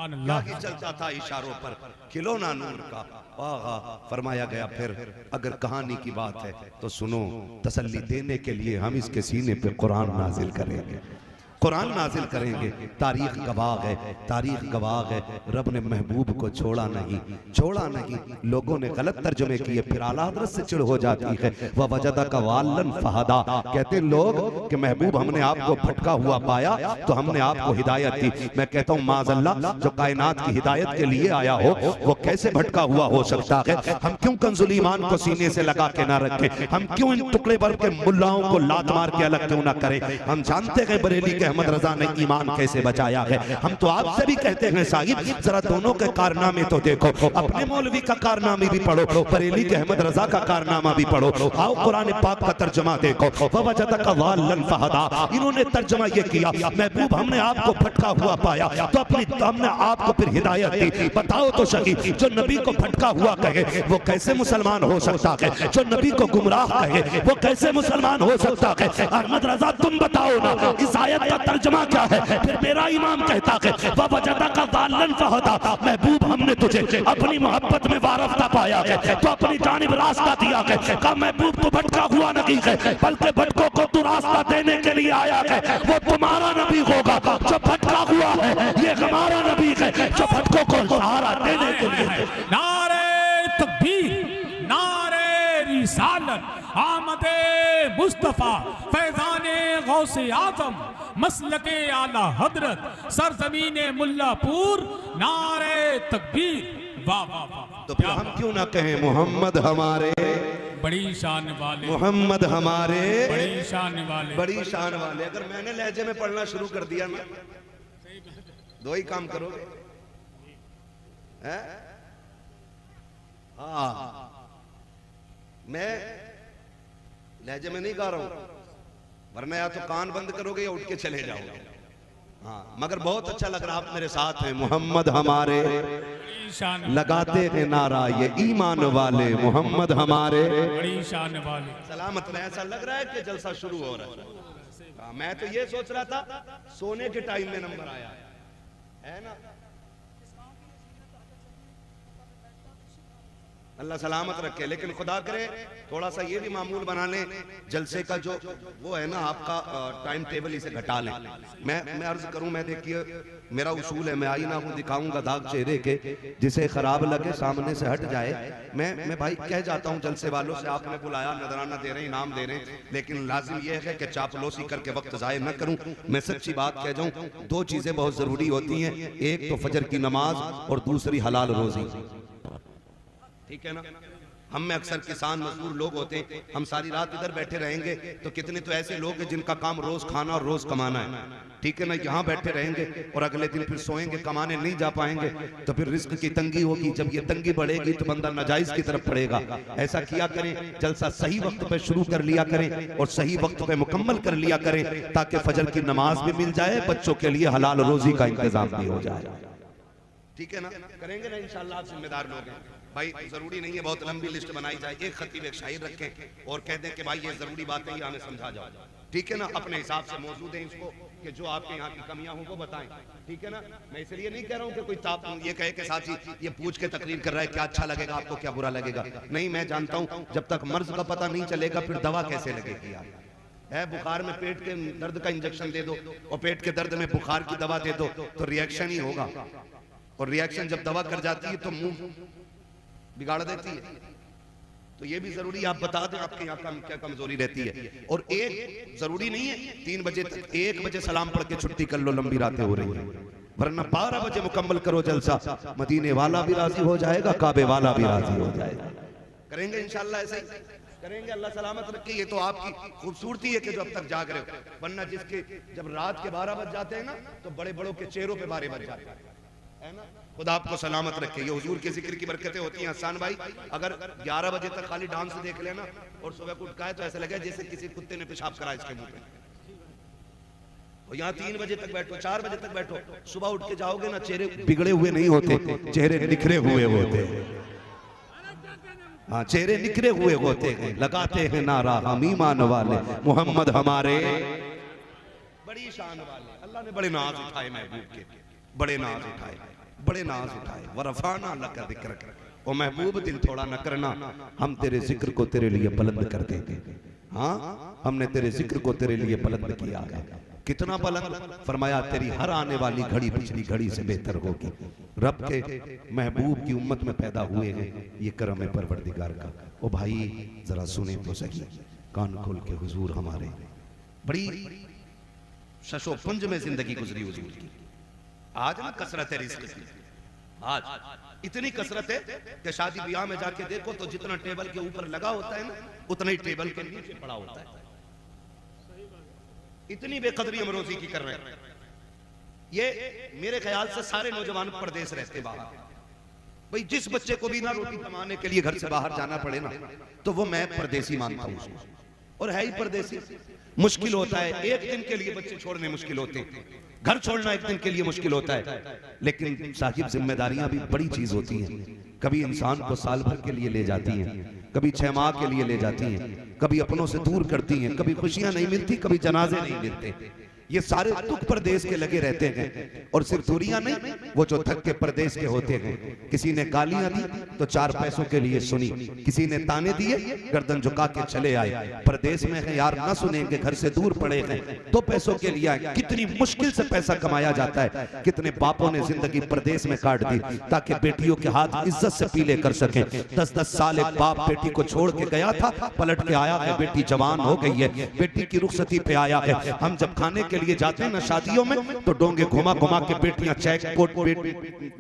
क्या कि चलता था इशारों पर खिलौना नूर का। फरमाया गया फिर अगर कहानी की बात है तो सुनो, तसल्ली देने के लिए हम इसके सीने पे कुरान नाजिल करेंगे, कुरान नाजिल करेंगे। तारीख गवाह है, तारीख गवाह है, रब ने महबूब को छोड़ा नहीं, छोड़ा नहीं। लोगों ने गलत तर्जुमे किए, फिर आला हज़रत से चिढ़ हो जाती है। वह वजदा का वालन फहदा, कहते लोग कि महबूब हमने आपको भटका हुआ पाया तो हमने आपको हिदायत दी। मैं कहता हूँ माज़अल्लाह, जो कायनात की हिदायत के लिए आया हो वो कैसे भटका हुआ हो सकता है। हम क्यों कंजुल ईमान को सीने से लगा के ना रखें, हम क्यों इन टुकड़े भर के मुल्लाओं को लात मार के अलग क्यों ना करें। हम जानते हैं बरेली के अहमद रजा ने ईमान कैसे बचाया है। हम तो आपसे भी कहते हैं साहिब जरा दोनों के कारनामे तो देखो, अपने मौलवी का कारनामे भी पढ़ो, बरेली के अहमद रजा का कारनामा भी पढ़ो। आओ कुरान पाक का तर्जुमा देखो, ववजदका वालन फहदा, इन्होंने तर्जुमा ये किया, महबूब हमने आपको भटका हुआ पाया तो अपनी हमने आपको फिर हिदायत दी। बताओ तो सही, जो नबी को भटका हुआ कहे वो कैसे मुसलमान हो सकता है, जो नबी को गुमराह कहे वो कैसे मुसलमान हो सकता है। अहमद रजा तुम बताओ ना, इस आयत का तर्जुमा क्या है। फिर मेरा इमाम कहता है ववजदका वालन फहदा, महबूब हमने तुझे अपनी मोहब्बत में वारफ्ता पाया है तो अपनी जानिब रास्ता दिया है। कहा महबूब तू भटका हुआ नहीं है, बल्कि भटकों को तू रास्ता देने के लिए आया है। वो तुम्हारा नबी होगा जो भटका हुआ है, ये हमारा नबी है जो भटकों को सहारा देने के लिए। नारे तकबीर, नारे रिसालत, आमदे मुस्तफा, फैजाने गौसे आजम, मसलके आला हजरत, सरजमीने मुल्लापुर, नारे तकबीर। वाह वाह वाह। तो फिर हम क्यों ना कहें मोहम्मद हमारे बड़ी शान वाले, मोहम्मद हमारे बड़ी शान वाले, बड़ी शान वाले। अगर मैंने लहजे में पढ़ना शुरू कर दिया ना, दो ही काम करोगे, हाँ मैं लहजे में नहीं गा रहा हूं, वरना या तो कान बंद करोगे या उठ के चले जाओगे। हाँ मगर बहुत अच्छा लग रहा आप मेरे साथ हैं। मोहम्मद हमारे लगाते हैं नारा ये ईमान वाले, मोहम्मद हमारे बड़ी शान वाले। सलामत में ऐसा लग रहा है कि जलसा शुरू हो रहा है। मैं तो ये सोच रहा था सोने के टाइम में नंबर आया है ना। अल्लाह सलामत रखे, लेकिन खुदा करे थोड़ा सा ये भी मामूल बना लें, जलसे का जो वो है ना आपका टाइम टेबल इसे घटा लें। मैं अर्ज करूं, मैं देखिए मेरा उसूल है, मैं आईना हूं, दिखाऊंगा दाग चेहरे के, जिसे खराब लगे सामने से हट जाए। मैं भाई कह जाता हूं जलसे वालों से, आपने बुलाया, नजराना दे रहे हैं, इनाम दे रहे हैं, लेकिन लाजिम यह है कि चापलूसी करके वक्त जाया न करूं। मैं सच्ची बात कह जाऊं, दो चीजें बहुत जरूरी होती हैं, एक तो फजर की नमाज और दूसरी हलाल रोजी, ठीक है ना। हम में अक्सर किसान मजदूर लोग होते हैं, हम सारी रात इधर बैठे रहेंगे तो कितने तो ऐसे लोग हैं जिनका काम रोज खाना और रोज कमाना है, ठीक है ना। यहाँ बैठे रहेंगे और अगले दिन फिर सोएंगे, कमाने नहीं जा पाएंगे तो फिर रिस्क की तंगी होगी। जब ये तंगी बढ़ेगी तो बंदा नाजायज की तरफ पड़ेगा। ऐसा किया करें, जलसा सही वक्त पे शुरू कर लिया करें और सही वक्त पे मुकम्मल कर लिया करें, ताकि फजर की नमाज भी मिल जाए, बच्चों के लिए हलाल रोजी का इंतजाम भी हो जाए, ठीक है ना। करेंगे ना इंशाअल्लाह, आप जिम्मेदार लोग हैं भाई। जरूरी नहीं है बहुत लंबी लिस्ट बनाई जाए, एक खतीब एक शायर रखें और कह दें कि भाई ये जरूरी बात है, ये हमें समझा जाओ, ठीक है ना। अपने हिसाब से मौजूद है इसको कि जो आपके यहाँ की कमियां हो वो बताएं, ठीक है ना। मैं इसलिए नहीं कह रहा हूँ कि कोई ताप ये कहे कि साथी ये पूछ के तकरीर कर रहा है, क्या अच्छा लगेगा आपको, क्या बुरा लगेगा। नहीं, मैं जानता हूँ जब तक मर्ज का पता नहीं चलेगा फिर दवा कैसे लगेगी। यार है बुखार में पेट के दर्द का इंजेक्शन दे दो और पेट के दर्द में बुखार की दवा दे दो तो रिएक्शन ही होगा, और रिएक्शन जब दवा कर जाती है तो मुंह बिगाड़ देती है। तो ये भी जरूरी आप बता दें आपके यहाँ क्या कमजोरी रहती है। और एक जरूरी नहीं है 3 बजे तक, 1 बजे सलाम पढ़ के छुट्टी कर लो, लंबी रातें हो रही हैं, वरना 12 बजे मुकम्मल करो जलसा। मदीने वाला भी राजी हो जाएगा, काबे वाला भी राजी हो जाएगा। करेंगे इंशाल्लाह, ऐसे ही करेंगे। अल्लाह सलामत रखे। ये तो आपकी खूबसूरती है कि जो अब तक जाग रहे हो, वरना जिसके जब रात के 12 बज जाते हैं ना तो बड़े बड़ों के चेहरों पे 12 बज जाते हैं। है ना? खुदा आपको सलामत रखे। ये हुजूर के जिक्र की बरकतें होती हैं। हसन भाई अगर 11 बजे तक खाली डांस देख लेना और सुबह को उठका है तो ऐसा लगे जैसे किसी कुत्ते ने पेशाब करा इसके मुंह पे। और यहाँ 3 बजे तक बैठो, 4 बजे तक बैठो, सुबह उठ के जाओगे ना, चेहरे बिगड़े हुए नहीं होते, चेहरे निखरे हुए होते हैं। हाँ, चेहरे निखरे हुए होते हैं। लगाते हैं नारा हम ईमान वाले, मोहम्मद हमारे बड़ी शान वाले। अल्लाह ने बड़े नाज उठाए महबूब के, बड़े नाज उठाए, बड़े नाज उठाए। वरफाना लका जिक्र, ओ महबूब दिल थोड़ा न करना, हम तेरे जिक्र को तेरे लिए बुलंद कर देंगे। हाँ, हमने तेरे जिक्र को तेरे लिए बुलंद किया है। कितना बुलंद? फरमाया तेरी हर आने वाली घड़ी पिछली घड़ी से बेहतर होगी। रब के महबूब की उम्मत में पैदा हुए हैं, ये करम है परवरदिगार का। ओ भाई जरा सुने तो सही, कान खोल के हुजूर हमारे बड़ी शशोपुंज में जिंदगी गुजरी हुजूर की। आज ना कसरत है रिस्क की, आज इतनी कसरत है कि शादी ब्याह में जाके देखो तो जितना टेबल के ऊपर लगा होता है ना, उतना ही टेबल के नीचे पड़ा होता है। इतनी बेकदरी हम रोजी की कर रहे हैं। ये मेरे ख्याल से सारे नौजवान परदेश रहते बाहर। भाई जिस बच्चे को भी ना रोटी कमाने के लिए घर से बाहर जाना पड़े ना, तो वो मैं परदेसी मानता हूँ उसको। और है ही परदेसी। मुश्किल होता है, एक दिन के लिए बच्चे छोड़ने मुश्किल होते हैं, घर छोड़ना एक दिन के लिए मुश्किल होता है। लेकिन साहिब जिम्मेदारियां भी बड़ी चीज होती हैं। कभी इंसान को साल भर के लिए ले जाती हैं, कभी 6 माह के लिए ले जाती हैं, कभी अपनों से दूर करती हैं, कभी खुशियां नहीं मिलती, कभी जनाजे नहीं मिलते। ये सारे दुख परदेश के लगे रहते हैं। और सिर्फ दूरियां नहीं, वो जो थक के परदेश के होते हैं, किसी ने गालियां दी तो 4 पैसों के लिए सुनी, किसी ने ताने दिए गर्दन झुका के चले आए। परदेश में है यार, ना सुनेंगे, घर से दूर पड़े हैं, 2 पैसों के लिए आए। कितनी मुश्किल से पैसा कमाया जाता है। कितने बापों ने जिंदगी परदेश में काट दी ताकि बेटियों के हाथ इज्जत से पीले कर सकें। 10-10 साल एक बाप बेटी को छोड़ के गया था, पलट के आया है, बेटी जवान हो गई है, बेटी की रुखसती पे आया है। हम जब खाने के लिए जाते हैं ना शादियों में, तो डोंगे घुमा घुमा के बेटियां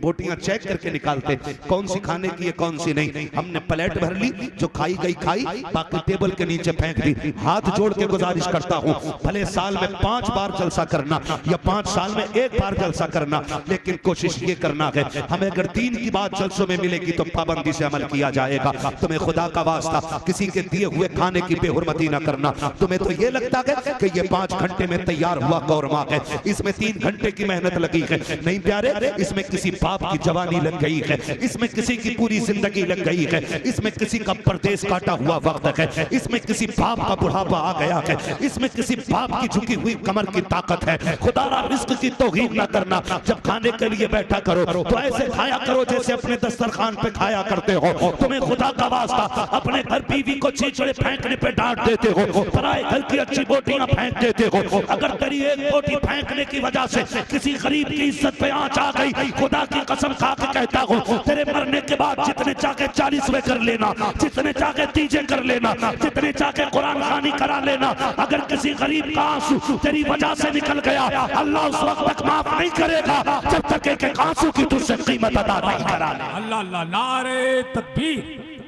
बोटियां चेक करके निकालते, कौन सी खाने की है कौन सी नहीं। हमने प्लेट भर ली, जो खाई गई खाई, बाकी टेबल के नीचे फेंक दी। हाथ जोड़ के गुजारिश करता हूं, भले साल में 5 बार जलसा करना या 5 साल में 1 बार जलसा करना, लेकिन कोशिश ये करना है हमें अगर 3 की बात जलसों में मिलेगी तो पाबंदी से अमल किया जाएगा। तुम्हें खुदा का वास्ता किसी के दिए हुए खाने की बेहुरमती ना करना। तुम्हें तो ये लगता है कि ये 5 घंटे में तैयार हुआ कौरमा है, इसमें 3 घंटे की मेहनत लगी है। नहीं प्यारे, इसमें किसी बाप की जवानी लग गई है, इसमें किसी की पूरी जिंदगी लग गई है, इसमें किसी का परदेश काटा हुआ वक्त है, इसमें किसी बाप का बुढ़ापा आ गया है, इसमें किसी बाप की झुकी हुई कमर की ताकत है। खुदा रिस्क की तौहीन न करना। जब खाने के लिए बैठा करो तो ऐसे खाया करो जैसे अपने दस्तरखान पे खाया करते हो। तुम्हें खुदा का वास्ता अपने घर बीवी को छींचड़े फेंकने पे डांट देते हो, पराए घर की अच्छी बोटियां फेंक देते हो। अगर तेरी एक बोटी फेंकने की वजह से किसी गरीब की इज्जत पे आंच आ गई, खुदा की कसम खा के कहता हूं, तेरे मरने के बाद जितने चाहे 40वें कर लेना, जितने चाहे 30 कर लेना, जितने चाहे कुरान खानी करा लेना, अगर किसी गरीब का आंसू तेरी वजह से निकल गया, अल्लाह उस वक्त तक माफ नहीं करेगा जब तक एक आंसू की तुझसे कीमत अदा नहीं करा ले। अल्लाह अल्लाह। नारे तकबीर,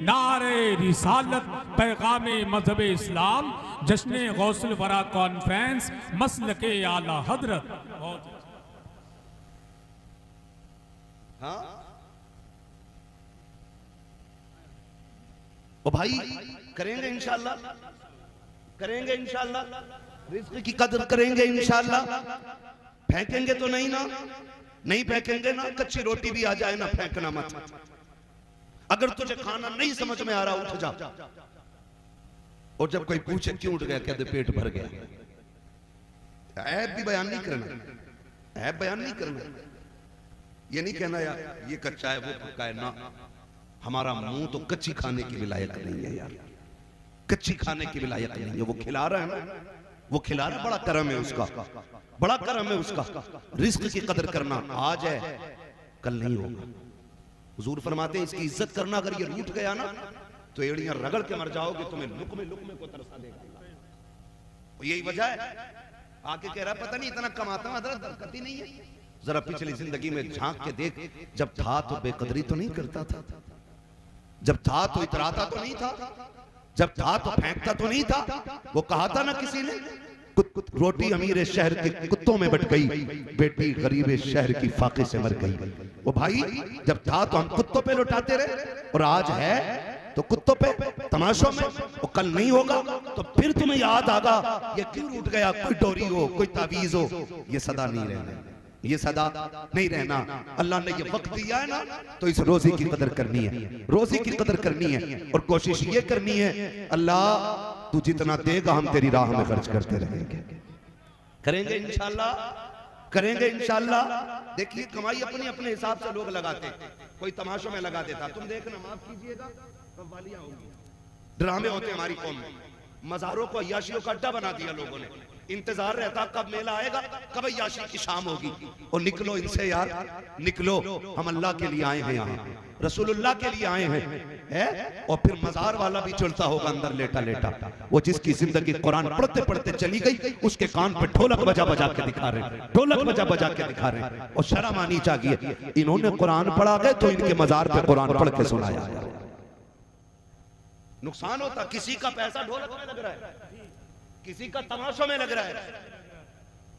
नारे रिसालत, पैगामे मजहब इस्लाम, जश्न गौसुल वरा कॉन्फ्रेंस, मसलके आला हजरत। हाँ ओ भाई, करेंगे इंशाल्लाह, करेंगे इंशाल्लाह, रिज़्क़ की कदर करेंगे इंशाल्लाह। फेंकेंगे तो नहीं ना, नहीं फेंकेंगे ना। कच्ची रोटी भी आ जाए ना, फेंकना मत। अगर तुझे खाना नहीं समझ में आ रहा, उठ जा। और जब कोई पूछे क्यों उठ गया, कहते पेट भर गया। ऐब भी बयान नहीं करना, ऐब बयान नहीं करना। ये नहीं कहना यार ये कच्चा है वो पक्का है ना। हमारा मुंह तो कच्ची खाने की भी लायक नहीं है यार, कच्ची खाने की भी लायक नहीं है। वो खिला रहा है ना, वो खिला रहा, बड़ा करम है उसका, बड़ा करम है उसका। रिस्क की कदर करना आज है, कल नहीं होगा। हुजूर फरमाते हैं इसकी इज्जत करना, अगर ये रूठ गया ना तो एड़ियां रगड़ के मर जाओगे, तुम्हें लुकमे लुकमे को तरसा देगा। यही वजह है। आके कह रहा पता नहीं इतना कमाता हूं, बरकत ही नहीं है। जरा पिछली जिंदगी में झांक के देख, जब था तो बेकदरी तो नहीं करता था, जब था तो इतराता तो नहीं था, जब था तो फेंकता तो नहीं था। वो कहा था ना किसी ने, रोटी अमीर शहर के कुत्तों में बट गई, बेटी गरीब शहर की फाके से मर गई। वो भाई जब था तो हम कुत्तों पे लुटाते रहे, और आज है तो कुत्तों पे तमाशों में, और कल नहीं होगा तो फिर तुम्हें याद आगा ये क्यों रूठ गया, कोई डोरी हो, कोई तावीज हो। ये सदा नहीं रहना, ये सदा नहीं रहना। अल्लाह ने ये वक्त दिया है ना, तो इस रोजी की कदर करनी है, रोजी की कदर करनी है, और कोशिश ये करनी है अल्लाह तू जितना देगा हम तेरी राह में खर्च करते रहेंगे, करेंगे इंशाल्लाह, करेंगे इंशाल्लाह। देखिए कमाई अपनी अपने हिसाब से लोग लगाते, कोई तमाशों में लगा देता। तुम देखना, माफ कीजिएगा, कव्वालियां होंगी, ड्रामे होते हमारी कौम में, मज़ारों को अय्याशियों का अड्डा बना दिया लोगों ने। इंतजार रहता कब मेला आएगा, कब अय्याशी की शाम होगी। और निकलो इनसे यार, निकलो, हम अल्लाह के लिए आए हैं, यहाँ रसूलुल्लाह के लिए आए हैं। और फिर मजार वाला भी चलता होगा अंदर लेटा लेटा, वो जिसकी जिंदगी कुरान पढ़ते पढ़ते चली गई, उसके कान पे ढोलक बजा बजा के दिखा रहे हैं, ढोलक बजा बजा के दिखा रहे हैं। और शर्म आनी चाहिए, इन्होंने कुरान पढ़ा गए तो इनके मजार पे कुरान पढ़ के सुनाया। नुकसान होता, किसी का पैसा ढोलक में लग रहा है, किसी का तमाशों में लग रहा है,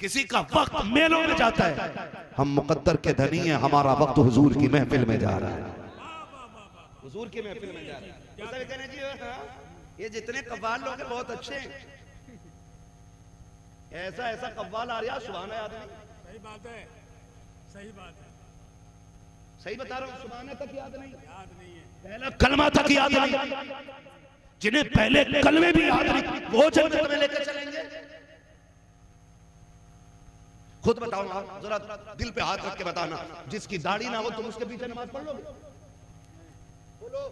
किसी का वक्त मेलों में जाता है। हम मुकद्दर के धनी हैं, हमारा वक्त हुजूर की महफिल में जा रहा है, हुजूर की महफिल में जा रहा है। उसे कहने जी ये जितने कव्वाल लोग हैं बहुत अच्छे हैं, ऐसा ऐसा कव्वाल आ रहा, सुभान आदमी। सही बात है, सही बात है, सही बता रहा हूँ, सुभान तक याद नहीं, याद नहीं है, पहला कलमा तक याद नहीं। जिन्हें पहले कलमे भी याद नहीं, वो जन्नत में लेकर चलेंगे। खुद बताओ ना, जरा दिल पे हाथ रख के बताना, जिसकी दाढ़ी ना हो तुम उसके पीछे नमाज पढ़ लोगे? बोलो,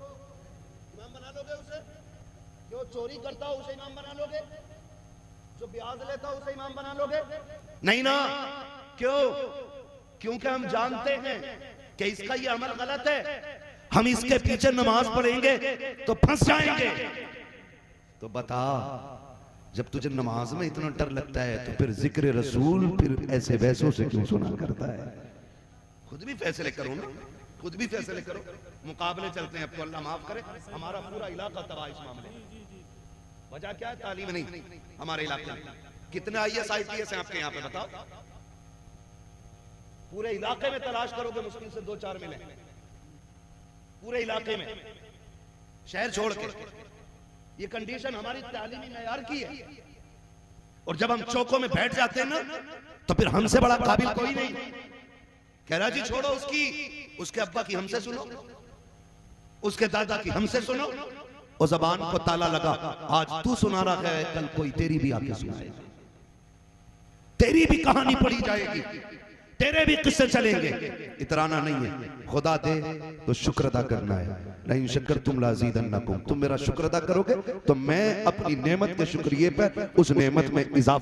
इमाम बना लोगे उसे? जो चोरी करता हो उसे इमाम बना लोगे? जो ब्याज लेता हो उसे इमाम बना लोगे? नहीं ना। क्यों? क्योंकि हम जानते हैं कि इसका ये अमल गलत है, हम इसके पीछे नमाज पढ़ेंगे तो फंस जाएंगे। तो बता, जब तुझे नमाज में इतना डर लगता है तो फिर जिक्र रसूल फिर ऐसे वैसों से क्यों सुना करता है? खुद भी फैसले करो ना, खुद भी फैसले करो। मुकाबले चलते हैं, अब तो अल्लाह माफ करे, हमारा पूरा इलाका तबाह इस मामले में। वजह क्या है? तालीम नहीं हमारे इलाके में। कितने IAS IPS हैं आपके यहाँ पे बताओ? पूरे इलाके में तलाश करोगे मुश्किल से 2-4 मिले, पूरे इलाके में, शहर छोड़ के। ये कंडीशन हमारी तालीमी मेयार की है। और जब हम चौकों में बैठ जाते हैं ना, तो फिर हमसे बड़ा काबिल कोई नहीं। कह रहा जी छोड़ो उसकी, उसके अब्बा की हमसे सुनो, उसके दादा की हमसे सुनो। और जबान को ताला लगा, आज तू सुना रहा है, कल कोई तेरी भी आके सुनाएगा, तेरी भी कहानी पढ़ी जाएगी, तेरे भी किस्से चलेंगे। इतराना नहीं है, खुदा दे तो शुक्र अदा करना है। नहीं शक्कर तुम लाज़ीदन्नकुम, तुम मेरा शुक्र अदा करोगे तो मैं अपनी नेमत के शुक्रिये पर उस नेमत में इजाफा